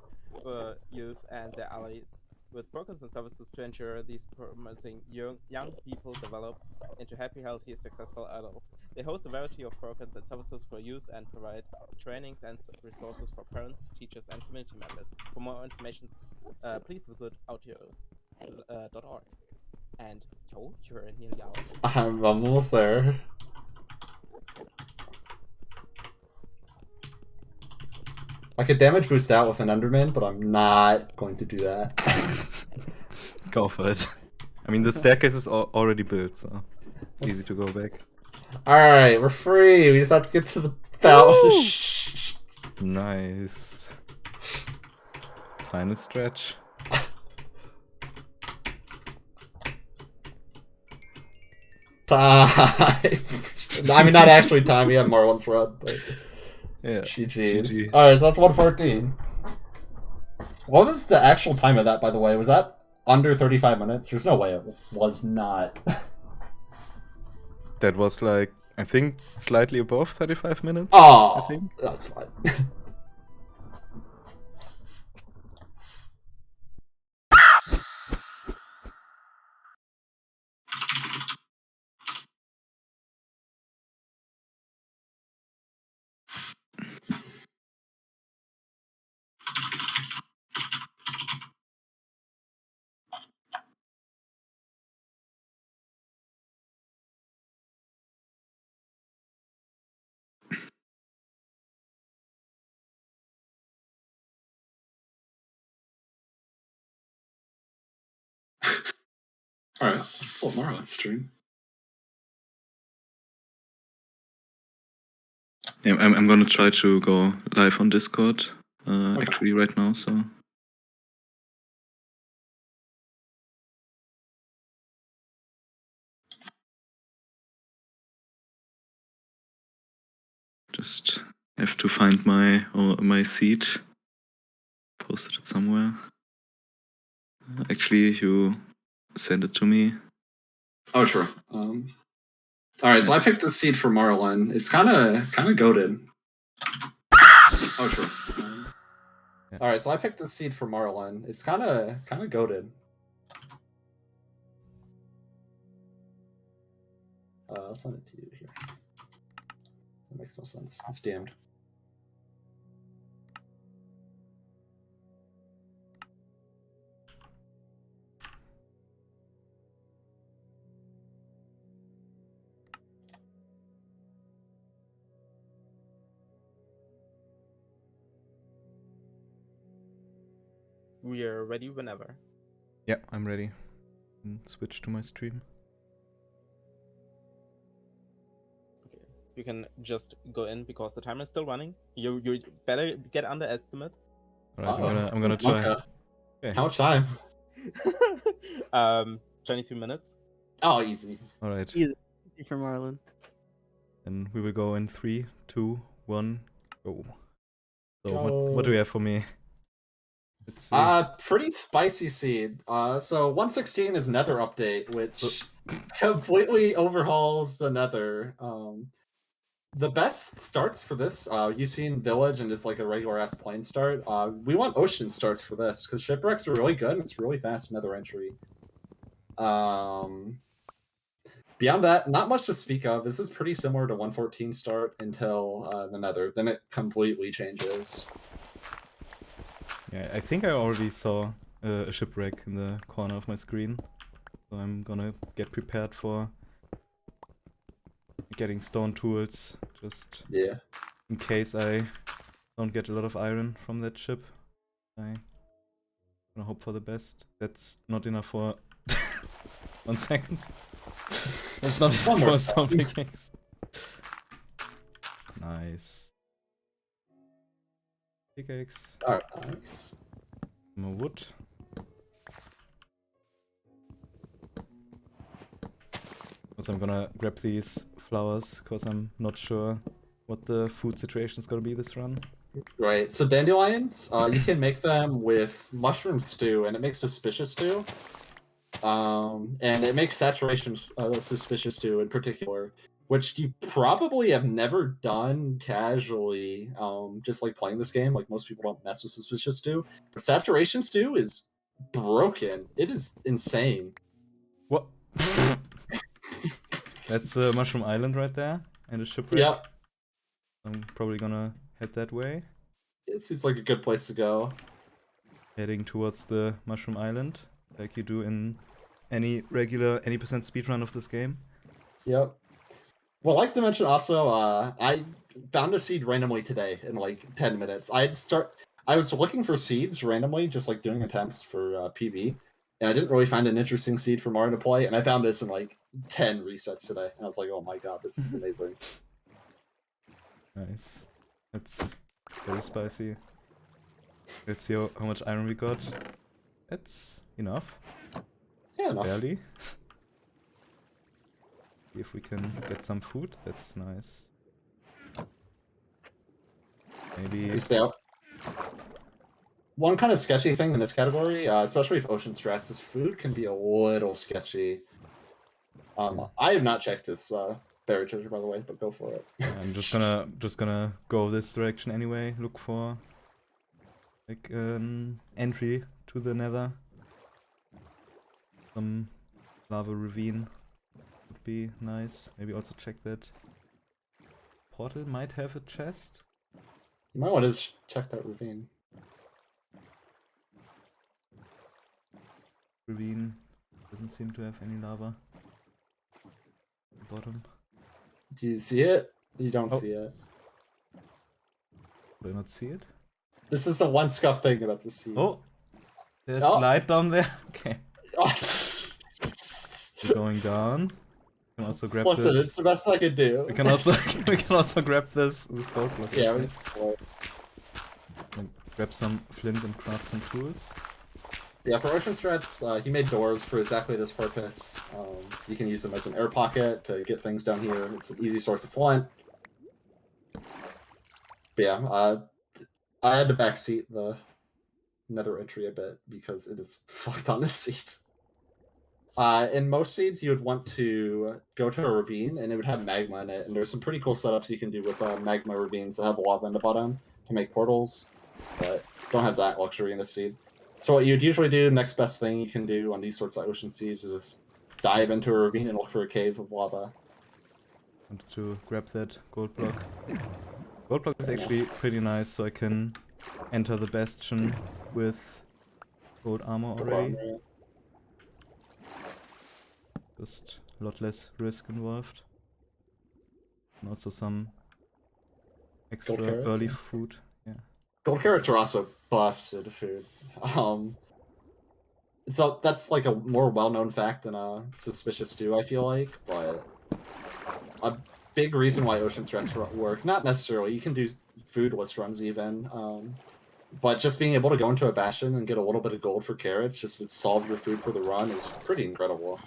youth and their allies with programs and services to ensure these promising young people develop into happy, healthy, successful adults. They host a variety of programs and services for youth and provide trainings and resources for parents, teachers, and community members. For more information, please visit outyo.org. And yo, you're nearly out. I'm almost there. I could damage boost out with an Enderman, but I'm not going to do that. Go for it. I mean, the staircase is already built, so it's easy to go back. Alright, we're free. We just have to get to the fountain. Nice. Final stretch. Time. I mean, not actually time. We have Marlin's run, but Yeah. GG's. GG. Alright, so that's 114. What was the actual time of that, by the way? Was that under 35 minutes? There's no way it was not. That was like, I think, slightly above 35 minutes. Oh, I think. that's fine. Alright, let's pull Marlin's stream. Yeah, I'm gonna try to go live on Discord Okay. actually right now, so. Just have to find my seat. Posted it somewhere. Actually, you sent it to me. Oh, true. Alright, so I picked the seed for Marlin. It's kind of goated. Oh, true. Alright, so I picked the seed for Marlin. It's kind of goated. I'll send it to you here. That makes no sense. It's damned. We are ready whenever. Yeah, I'm ready. And switch to my stream. Okay. You can just go in because the timer is still running. You better get underestimate. Alright, I'm gonna try. Okay. Okay. How much time? 23 minutes. Oh, easy. Alright. Easy for Marlin. And we will go in 3, 2, 1, go. So Go. what do we have for me? Let's see. Pretty spicy seed. So 116 is Nether update, which completely overhauls the Nether. The best starts for this, you've seen Village and it's like a regular ass plane start. We want Ocean starts for this because shipwrecks are really good and it's really fast Nether entry. Beyond that, not much to speak of. This is pretty similar to 114 start until the Nether. Then it completely changes. Yeah, I think I already saw a shipwreck in the corner of my screen. So I'm gonna get prepared for getting stone tools, just Yeah. in case I don't get a lot of iron from that ship. I'm gonna hope for the best. That's not enough for 1 second. That's not One enough more for a stone. stone pickaxe. Nice. Pickaxe. Alright, nice. More wood. Also, I'm gonna grab these flowers because I'm not sure what the food situation is gonna be this run. Right. So dandelions, you can make them with mushroom stew, and it makes suspicious stew. And it makes saturation suspicious stew in particular, which you probably have never done casually. Just like playing this game, like most people don't mess with suspicious stew. But saturation stew is broken. It is insane. What? That's the Mushroom Island right there, and a shipwreck. Yep. I'm probably gonna head that way. It seems like a good place to go. Heading towards the Mushroom Island, like you do in any regular any % speedrun of this game. Yep. Well, like to mention also, I found a seed randomly today in like 10 minutes. I was looking for seeds randomly, just like doing attempts for PB, and I didn't really find an interesting seed for Marlin to play, and I found this in like 10 resets today, and I was like, oh my god, this is amazing. Nice. That's very spicy. Let's see how much iron we got. That's enough. Yeah, enough. Barely. See if we can get some food. That's nice. Maybe. You stay out. One kind of sketchy thing in this category, especially if ocean strats, is food can be a little sketchy. I have not checked this berry treasure, by the way, but go for it. I'm just gonna go this direction anyway. Look for like an entry to the nether. Some lava ravine would be nice. Maybe also check that portal might have a chest. You might want to check that ravine. Ravine doesn't seem to have any lava. At the bottom. Do you see it? You don't Oh. see it. Do I not see it? This is the one scuff thing about the sea. Oh! There's Oh. light down there. Okay. We're going down. We can also grab Listen, this. it's the best I could do. We can also grab this gold block. Yeah, okay? we just play. Grab some flint and craft some tools. Yeah, for ocean strats, he made doors for exactly this purpose. You can use them as an air pocket to get things down here. It's an easy source of flint. But yeah, I had to backseat the nether entry a bit because it is fucked on this seed. In most seeds, you would want to go to a ravine, and it would have magma in it. And there's some pretty cool setups you can do with magma ravines that have lava in the bottom to make portals, but don't have that luxury in this seed. So what you'd usually do, next best thing you can do on these sorts of ocean seeds is just dive into a ravine and look for a cave of lava. Wanted to grab that gold block. Gold block is actually pretty nice, so I can enter the bastion with gold armor already. Just a lot less risk involved. And also some extra carrots, early yeah. food. Yeah. Gold carrots are also busted food. That's like a more well-known fact than a suspicious stew, I feel like, but a big reason why ocean strats work, not necessarily, you can do foodless runs even, but just being able to go into a bastion and get a little bit of gold for carrots just to solve your food for the run is pretty incredible.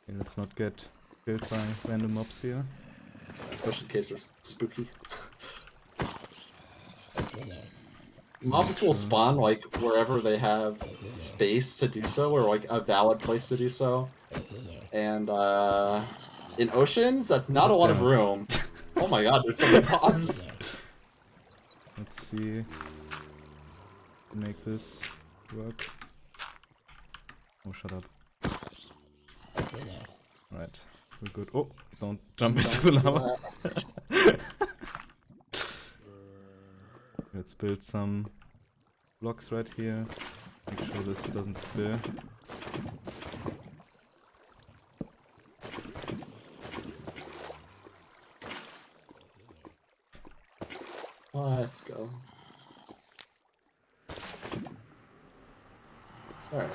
Okay, let's not get killed by random mobs here. Ocean caves are spooky. Mobs will spawn like wherever they have space to do so, or like a valid place to do so. And in oceans, that's not a lot of room. Oh my god, there's so many mobs. Let's see. Make this work. Oh, shut up. Right, we're good. Oh, don't jump into the lava. let's build some blocks right here. Make sure this doesn't spill. Let's go. Alright.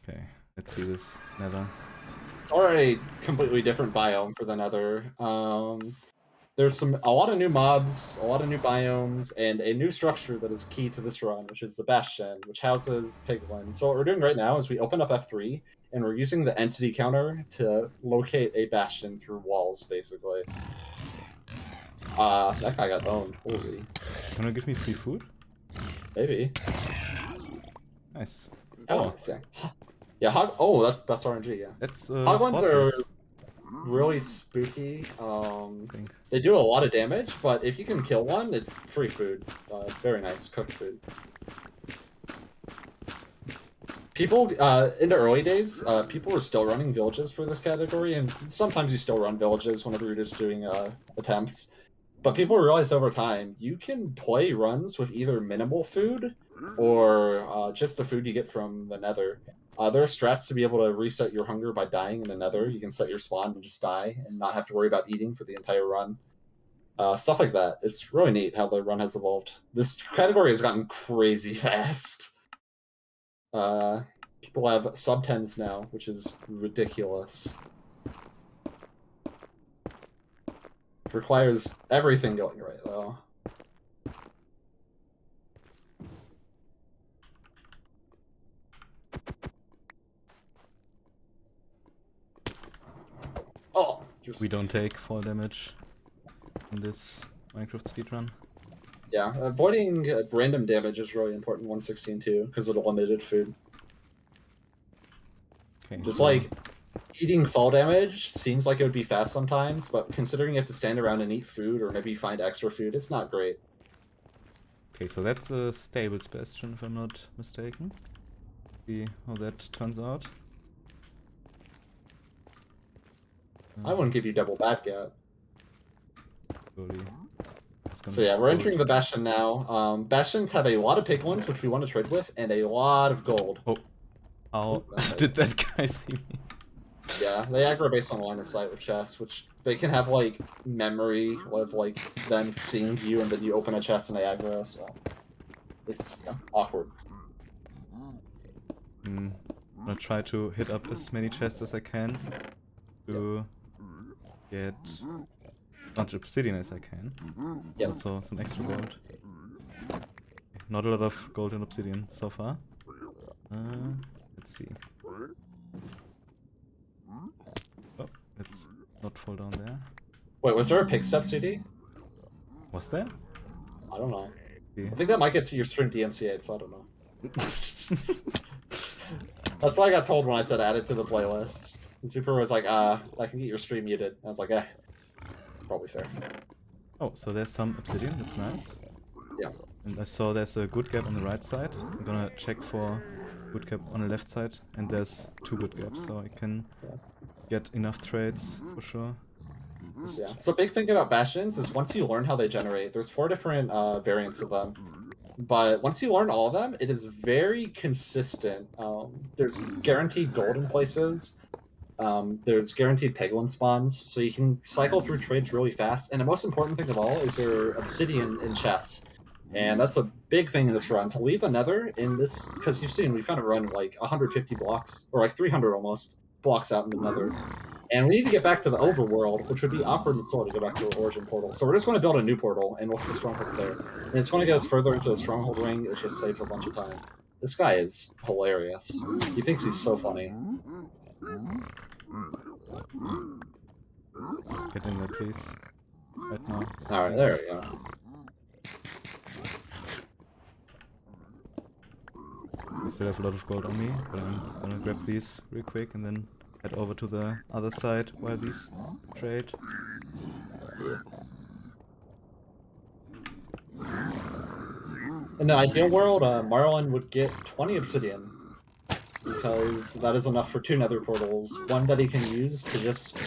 Okay, let's see this nether. It's already a completely different biome for the nether. There's a lot of new mobs, a lot of new biomes, and a new structure that is key to this run, which is the Bastion, which houses piglins. So what we're doing right now is we open up F3, and we're using the entity counter to locate a Bastion through walls, basically. That guy got owned. Holy. Can you give me free food? Maybe. Nice. Oh, yeah. Oh, that's RNG. Yeah. That's Hoglins are fortress, really spooky. I think. They do a lot of damage, but if you can kill one, it's free food. Very nice cooked food. People in the early days, people were still running villages for this category, and sometimes you still run villages whenever you're just doing attempts. But people realized over time you can play runs with either minimal food or just the food you get from the nether. There are strats to be able to reset your hunger by dying in the nether. You can set your spawn and just die and not have to worry about eating for the entire run. Stuff like that. It's really neat how the run has evolved. This category has gotten crazy fast. People have sub-10s now, which is ridiculous. It requires everything going right, though. Oh! We don't take fall damage in this Minecraft speedrun. Yeah, avoiding random damage is really important in 1.16 too, because of the limited food. Okay. Just like, eating fall damage seems like it would be fast sometimes, but considering you have to stand around and eat food, or maybe find extra food, it's not great. Okay, so that's a stable bastion, if I'm not mistaken. See how that turns out. I wouldn't give you double bad gap. Slowly. So yeah, we're entering the Bastion now. Bastions have a lot of piglins, which we want to trade with, and a lot of gold. Oh. How Nice. did that guy see me? Yeah, they aggro based on line of sight with chests, which they can have like memory of like them seeing you, and then you open a chest and they aggro. So it's awkward. I'm gonna try to hit up as many chests as I can to get as much obsidian as I can. Yep. Also some extra gold. Not a lot of gold and obsidian so far. Let's see. Oh, let's not fall down there. Wait, was there a pick step CD? Was there? I don't know. See. I think that might get to your stream DMCA, so I don't know. That's what I got told when I said add it to the playlist. And Super was like, I can get your stream muted. I was like, probably fair. Oh, so there's some obsidian, that's nice. Yeah. And I saw there's a good gap on the right side. I'm gonna check for good gap on the left side, and there's 2 good gaps, so I can get enough trades for sure. Yeah. So big thing about Bastions is once you learn how they generate, there's 4 different variants of them. But once you learn all of them, it is very consistent. There's guaranteed gold in places. There's guaranteed piglin spawns, so you can cycle through trades really fast. And the most important thing of all is your obsidian in chests. And that's a big thing in this run, to leave the nether in this, because you've seen we've kind of run like 150 blocks, or like 300 almost, blocks out in the nether. And we need to get back to the overworld, which would be awkward and slow to go back to the origin portal. So we're just going to build a new portal and look for strongholds there. And it's going to get us further into the stronghold ring, it just saves a bunch of time. This guy is hilarious. He thinks he's so funny. Get in there, please. Right now. Alright, there we go. I still have a lot of gold on me, but I'm gonna grab these real quick and then head over to the other side while these trade. In the ideal world, Marlin would get 20 obsidian, because that is enough for 2 nether portals. One that he can use to just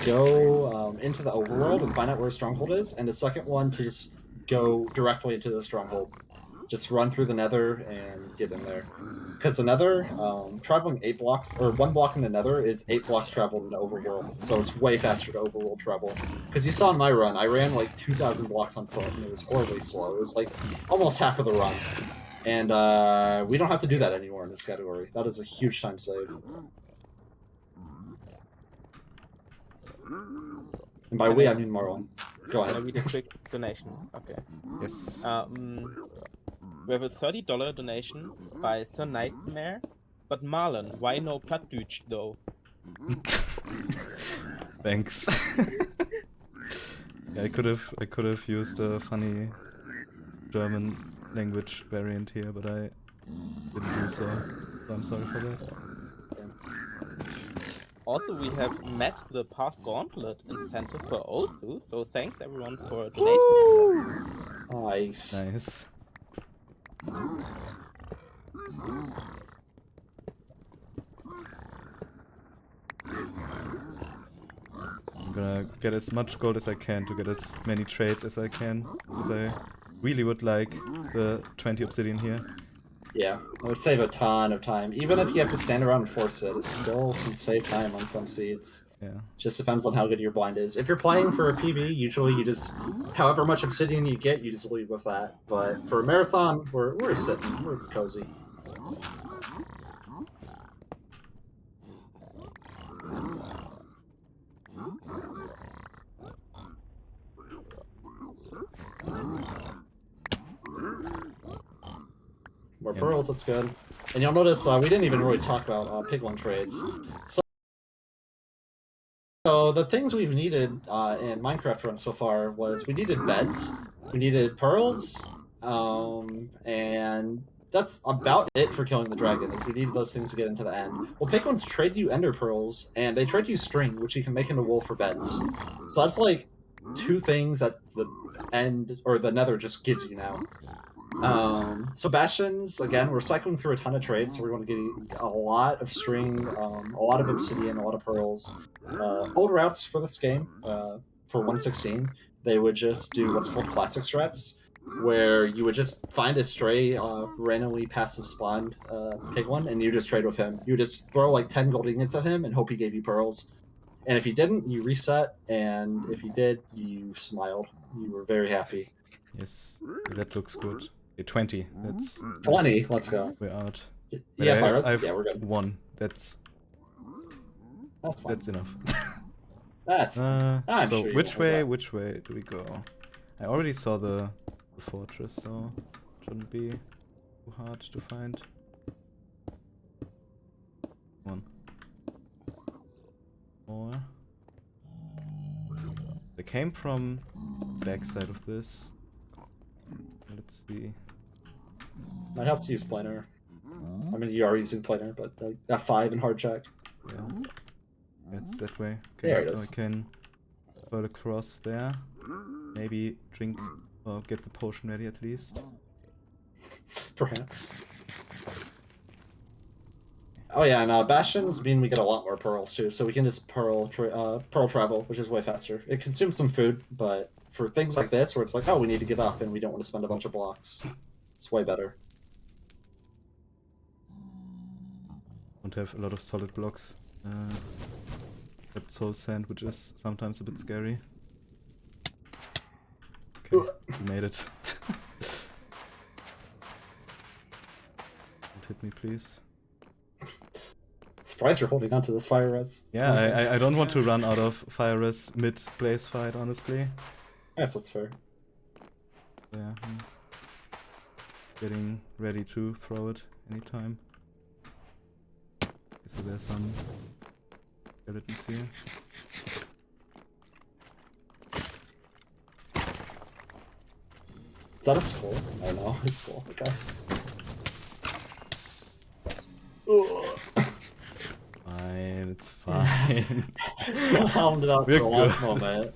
go into the overworld and find out where a stronghold is, and the second one to just go directly into the stronghold. Just run through the nether and get in there. Because the nether, traveling 8 blocks, or 1 block in the nether is 8 blocks traveled in the overworld. So it's way faster to overworld travel. Because you saw in my run, I ran like 2,000 blocks on foot, and it was horribly slow. It was like almost half of the run. And we don't have to do that anymore in this category. That is a huge time save. And by we, I mean Marlin. Go Can I ahead. read a quick donation? Okay. Yes. We have a $30 donation by Sir Nightmare. But Marlin, why no Plattdeutsch though? Thanks. Yeah, I could have used a funny German language variant here, but I didn't do so. So I'm sorry for that. Also, we have met the Pass Gauntlet incentive for Osu, so thanks everyone for donating. Nice. Nice. I'm gonna get as much gold as I can to get as many trades as I can, because I really would like the 20 obsidian here. Yeah, it would save a ton of time. Even if you have to stand around and force it, it still can save time on some seeds. Yeah. Just depends on how good your blind is. If you're playing for a PB, usually you just, however much obsidian you get, you just leave with that. But for a marathon, we're sitting, we're cozy. More pearls, that's good. And you'll notice we didn't even really talk about piglin trades. So the things we've needed in Minecraft runs so far was we needed beds, we needed pearls, and that's about it for killing the dragon, is we needed those things to get into the end. Well, piglins trade you ender pearls, and they trade you string, which you can make into wool for beds. So that's like 2 things that the end, or the nether just gives you now. So bastions, again, we're cycling through a ton of trades, so we want to get a lot of string, a lot of obsidian, a lot of pearls. Old routes for this game, for 1.16, they would just do what's called classic strats, where you would just find a stray, randomly passive spawned piglin, and you just trade with him. You would just throw like 10 gold ingots at him and hope he gave you pearls. And if he didn't, you reset, and if he did, you smiled. You were very happy. Yes, that looks good. Okay, 20. That's 20, let's go. we're out. Yeah, I Pirates? have Yeah, we're good. 1. That's fine. that's enough. That's fine. I'm so sure you which won't have way do we go? I already saw the fortress, so it shouldn't be too hard to find. One more. They came from the backside of this. Let's see. Might help to use planar. I mean, you are using planar, but F5 and hard check. Yeah. It's that way. Okay, There it so is. I can go across there. Maybe drink or get the potion ready at least. Perhaps. Oh yeah, and bastions mean we get a lot more pearls too, so we can just pearl travel, which is way faster. It consumes some food, but for things like this, where it's like, oh, we need to give up and we don't want to spend a bunch of blocks, it's way better. Don't have a lot of solid blocks. Except soul sand, which is sometimes a bit scary. Okay, we made it. Don't hit me, please. Surprised you're holding on to this fire res. Yeah, I don't want to run out of fire res mid-blaze fight, honestly. Yes, that's fair. Yeah, I'm getting ready to throw it anytime. Okay, so there's some skeletons here. Is that a skull? I don't know. It's skull. Okay. Fine, it's fine. Calmed it out for We're the last good. moment.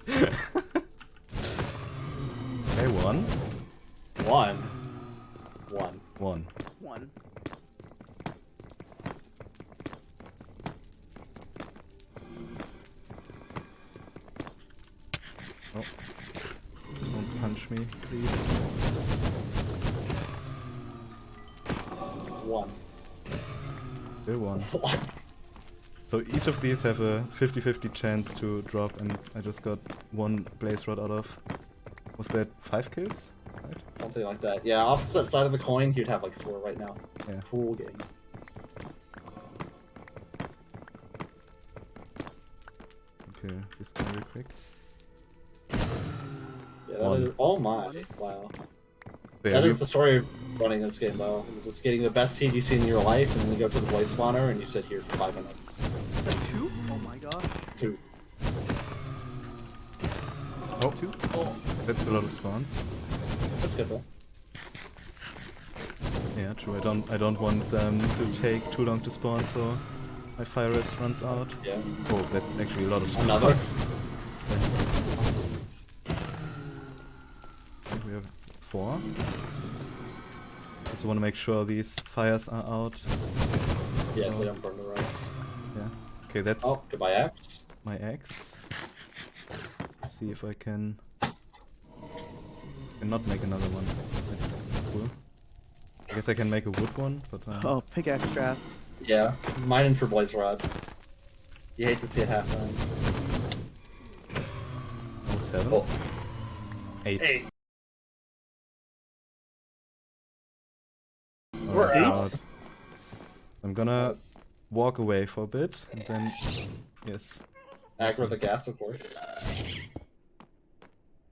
Okay, one. One. 1. Oh. Don't punch me, please. 1. Still 1. What? So each of these have a 50-50 chance to drop, and I just got 1 blaze rod out of. Was that 5 kills? Right? Something like that. Yeah, opposite side of the coin, you'd have like 4 right now. Yeah. Cool game. Okay, this guy real quick. Yeah, that 1. is, oh my, wow. So yeah, That we- is the story of running this game, though. Is just getting the best seed you've seen in your life, and then you go to the blaze spawner, and you sit here for 5 minutes. Is that 2? Oh my gosh. 2. Oh, that's a lot of spawns. That's good, though. Yeah, true. I don't want them to take too long to spawn, so my fire rest runs out. Yeah. Oh, that's actually a lot of spawns. Another. Okay, we have 4. Also want to make sure these fires are out. Yeah, so you don't burn the roads. Yeah. Okay, that's Oh, goodbye, axe. my axe. Let's see if I can not make another one. That's cool. I guess I can make a wood one, but Oh, pickaxe strats. Yeah, mining for blaze rods. You hate to see it happen. 07? Oh, 8. 8. We're We're out. out. I'm gonna Yes. walk away for a bit, and then yes. Aggro the gas, of course.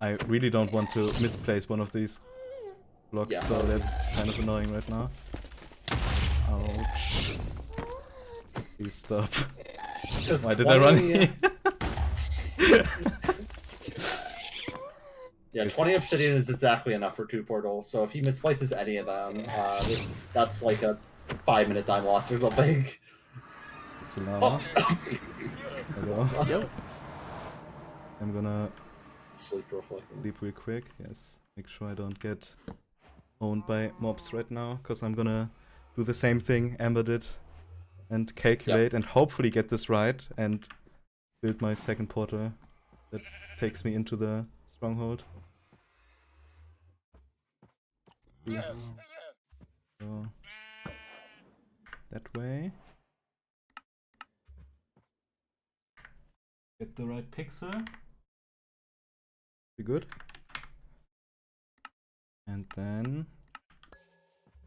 I really don't want to misplace one of these blocks, Yeah. so that's kind of annoying right now. Ouch. Please stop. Just Why did I run 20 here? Yeah, 20 obsidian is exactly enough for 2 portals, so if he misplaces any of them, that's like a 5-minute time loss or something. It's a llama. Oh. Hello. Yep. Oh. I'm gonna Sleep real quick. leap real quick, yes. Make sure I don't get owned by mobs right now, because I'm gonna do the same thing Amber did and calculate and hopefully get this right and build my second portal that takes me into the stronghold. So that way. Get the right pixel. Be good. And then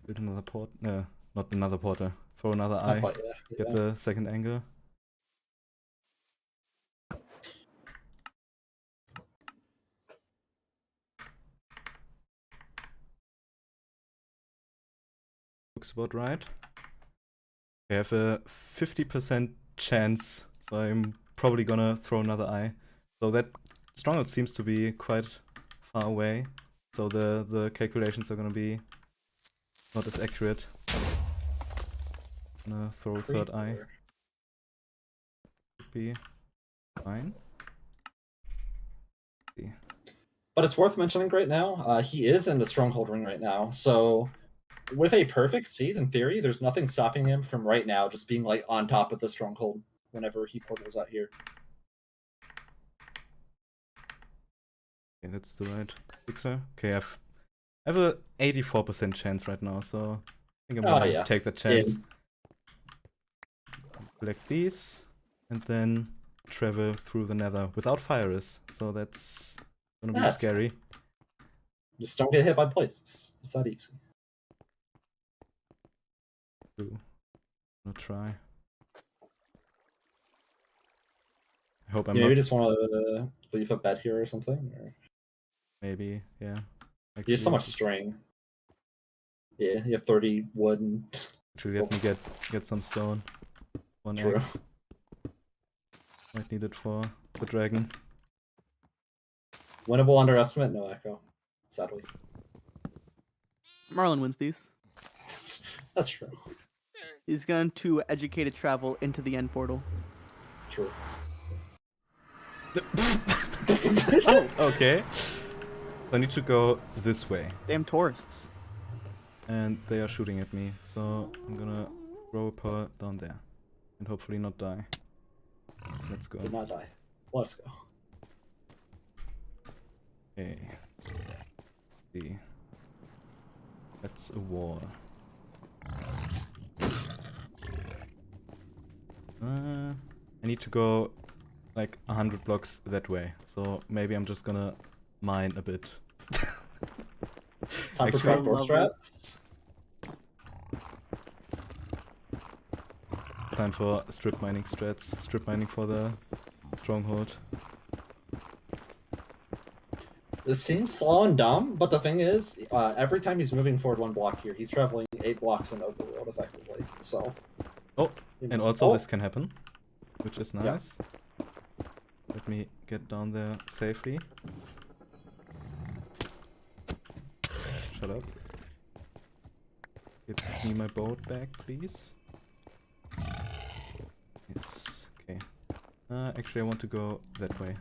build another port. No, not another portal. Throw another eye. Not quite, yeah. Get the second angle. Looks about right. I have a 50% chance, so I'm probably gonna throw another eye. So that stronghold seems to be quite far away, so the calculations are gonna be not as accurate. Gonna throw a third eye. Creeper. Could be fine. See. But it's worth mentioning right now, he is in the stronghold ring right now, so with a perfect seed, in theory, there's nothing stopping him from right now just being like on top of the stronghold whenever he portals out here. Okay, that's the right pixel. Okay, I have a 84% chance right now, so I think I'm gonna take that chance. Collect these, and then travel through the nether without fire risk, so that's gonna be scary. Just don't get hit by blazes. It's that easy. Ooh. Gonna try. I hope I'm Do you maybe not... just want to leave a bed here or something? Or... Maybe, yeah. You have so much string. Yeah, you have 30 wood and... Actually, let me get some stone. One True. axe. Might need it for the dragon. Winnable underestimate? No echo. Sadly. Marlin wins these. That's true. He's going to educated travel into the end portal. True. Oh, Okay. I need to go this way. damn tourists. And they are shooting at me, so I'm gonna throw a pearl down there. And hopefully not die. Let's go. Did not die. Let's go. Okay. See. That's a wall. I need to go like 100 blocks that way, so maybe I'm just gonna mine a bit. Time for Actually- trapdoor Lovely. strats. It's time for strip mining strats. Strip mining for the stronghold. This seems slow and dumb, but the thing is, every time he's moving forward 1 block here, he's traveling 8 blocks in overworld effectively. So. Oh, you and know- also oh, this can happen, which is Yeah. nice. Let me get down there safely. Shut up. Give me my boat back, please. Yes, okay. Actually, I want to go that way.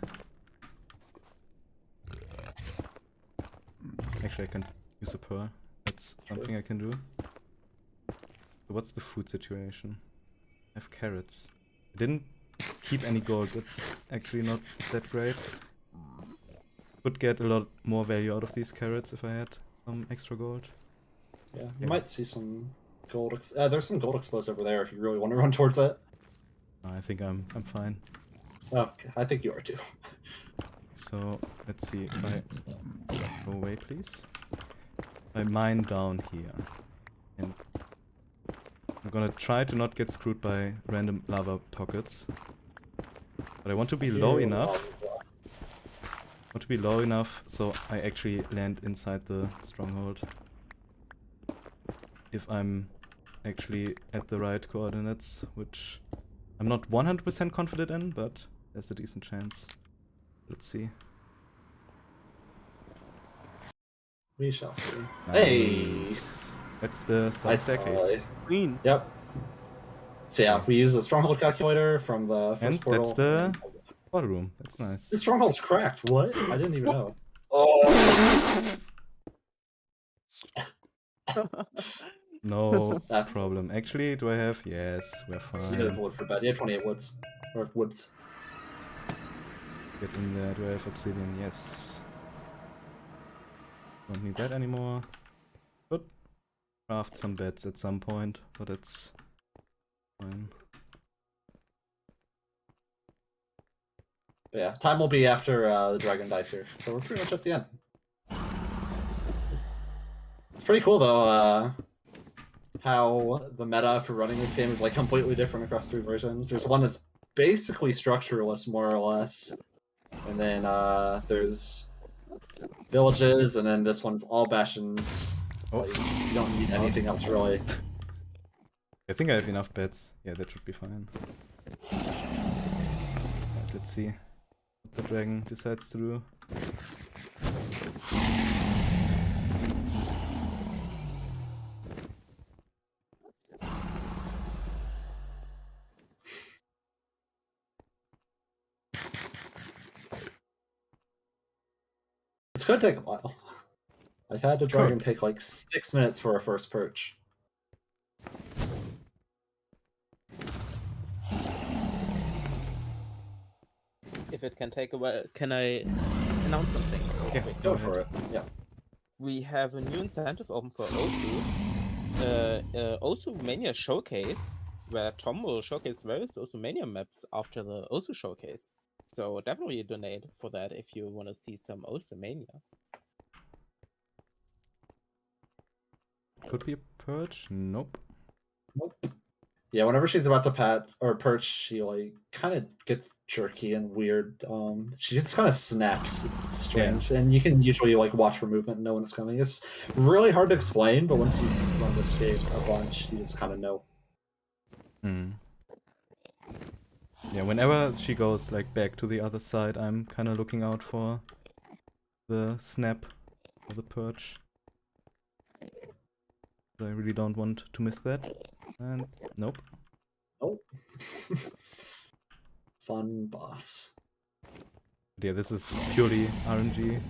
Actually, I can use a pearl. That's something I can do. So what's the food situation? I have carrots. I didn't keep any gold. That's actually not that great. Could get a lot more value out of these carrots if I had some extra gold. Yeah, you Yeah. might see some gold. There's some gold exposed over there if you really want to run towards it. I think I'm fine. Okay, I think you are too. So let's see if I go away, please. I mine down here, and I'm gonna try to not get screwed by random lava pockets. But I want to be low enough. Want to be low enough so I actually land inside the stronghold. If I'm actually at the right coordinates, which I'm not 100% confident in, but there's a decent chance. Let's see. We shall see. Hey! Nice. That's the Nice staircase. volley. Queen. Yep. So yeah, we use the stronghold calculator from the first And portal. that's the water room. That's nice. The stronghold's cracked. What? I didn't even know. Oh. No That- problem. Actually, do I have? Yes, we're You did fine. wood for bed. You had 28 woods. Or woods. Get in there. Do I have obsidian? Yes. Don't need that anymore. Could craft some beds at some point, but it's fine. But yeah, time will be after the dragon dies here. So we're pretty much at the end. It's pretty cool though, how the meta for running this game is like completely different across 3 versions. There's one that's basically structureless, more or less. And then there's villages, and then this one's all bastions. Oh. Like, you don't need anything else really. I think I have enough beds. Yeah, that should be fine. Right, let's see what the dragon decides to do. It's gonna take a while. I've had the dragon Could. take like 6 minutes for a first perch. If it can take a while, can I announce something? Yeah, Quick? Go for it. Yeah. We have a new incentive open for Osu. Osu Mania Showcase, where Tom will showcase various Osu Mania maps after the Osu Showcase. So definitely donate for that if you want to see some Osu Mania. Could be a perch? Nope. Nope. Yeah, whenever she's about to pat or perch, she like kind of gets jerky and weird. She just kind of snaps. It's strange, and you can usually like watch her movement and know when it's coming. It's really hard to explain, but once you run this game a bunch, you just kind of know. Hmm. Yeah, whenever she goes like back to the other side, I'm kind of looking out for the snap or the perch. I really don't want to miss that. And nope. Oh, fun boss. Yeah, this is purely RNG.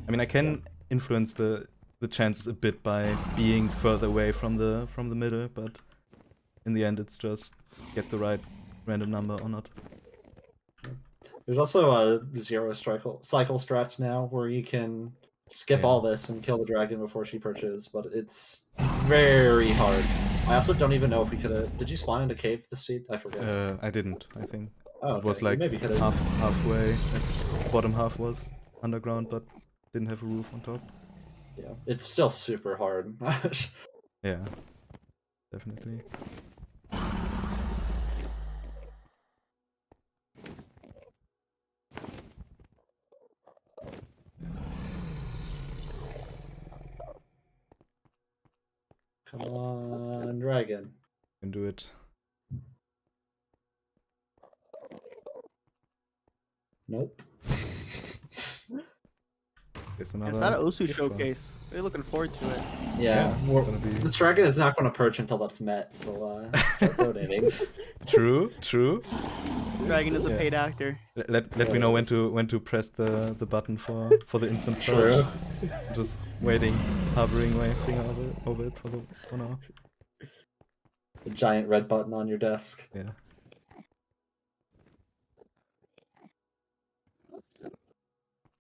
I mean, I can influence the chances a bit by being further away from the middle, but in the end, it's just get the right random number or not. There's also a zero cycle strats now where you can skip Yeah. all this and kill the dragon before she perches, but it's very hard. I also don't even know if we could have. Did you spawn in a cave this seed? I forget. I didn't, I think. Oh, It was okay. We like maybe could have. halfway. Like, bottom half was underground, but didn't have a roof on top. Yeah, it's still super hard. Yeah, definitely. Come on, dragon. Can do it. Nope. There's another. It's not an Osu gift for us. showcase. We're looking forward to it. Yeah, it's we're- gonna be this dragon is not going to perch until that's met, so start donating. true. True. Dragon is a Yeah. paid actor. Let me know when to press the button for the instant True. charge. Just waiting, hovering my finger over it for now. The giant red button on your desk. Yeah.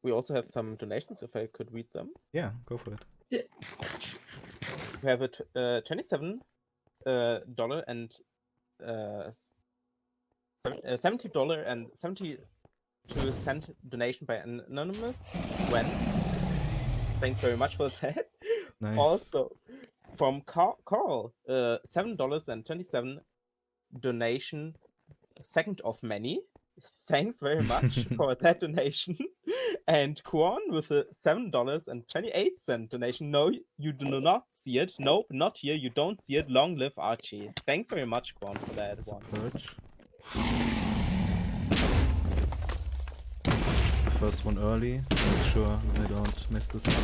We also have some donations, if I could read them. Yeah, go for it. We have a $27 and $70 and 72-cent donation by Anonymous. When? Thanks very much for that. Nice. Also, from Carl, $7.27 donation, second of many. Thanks very much for that donation. And Kwon with a $7.28 donation. No, you do not see it. Nope, not here. You don't see it. Long live Archie. Thanks very much, Kwon, for that one. Perch. The first one early. Make sure I don't mess this up.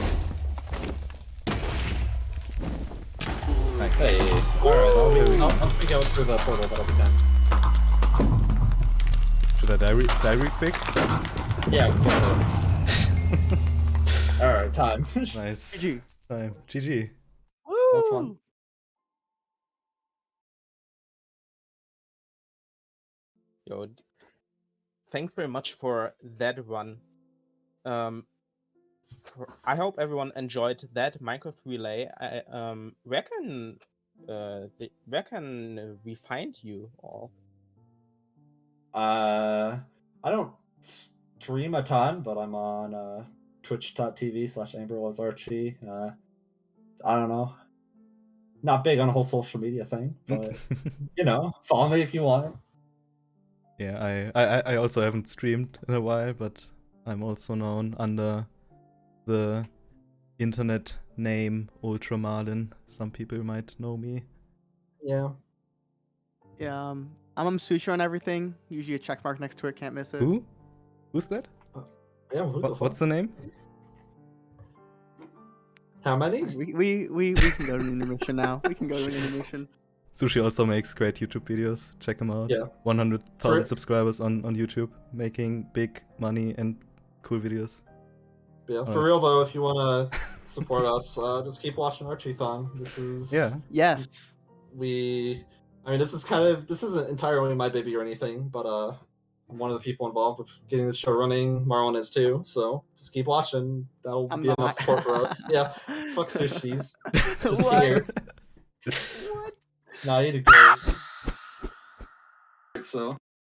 Nice. Hey, alright, I'll speak out through the portal, that'll be done. Should I die real quick? Yeah, we can. Alright, time. Nice. GG. Time. GG. That's fun. Yo, thanks very much for that one. I hope everyone enjoyed that Minecraft relay. Where can we find you all? I don't stream a ton, but I'm on twitch.tv/AmberWasArchie. I don't know. Not big on a whole social media thing, but you know, follow me if you want. Yeah, I also haven't streamed in a while, but I'm also known under the internet name Ultra Marlin. Some people might know me. Yeah. Yeah, I'm Msushi on everything. Usually a check mark next to it, can't miss it. Who? Who's that? Yeah, who the What's the name? How many? We can go to an intermission now. We can go to an intermission. Sushi also makes great YouTube videos. Check him out. Yeah. 100,000 subscribers on YouTube, making big money and cool videos. Yeah, for real though, if you want to support us, just keep watching ARCHIETHON. This is Yes. I mean, this isn't entirely my baby or anything, but I'm one of the people involved with getting the show running. Marlin is too, so just keep watching. That'll I'm be not. enough support for us. Yeah, fuck Sushi's. Just What? here. What? Nah, you did great. So.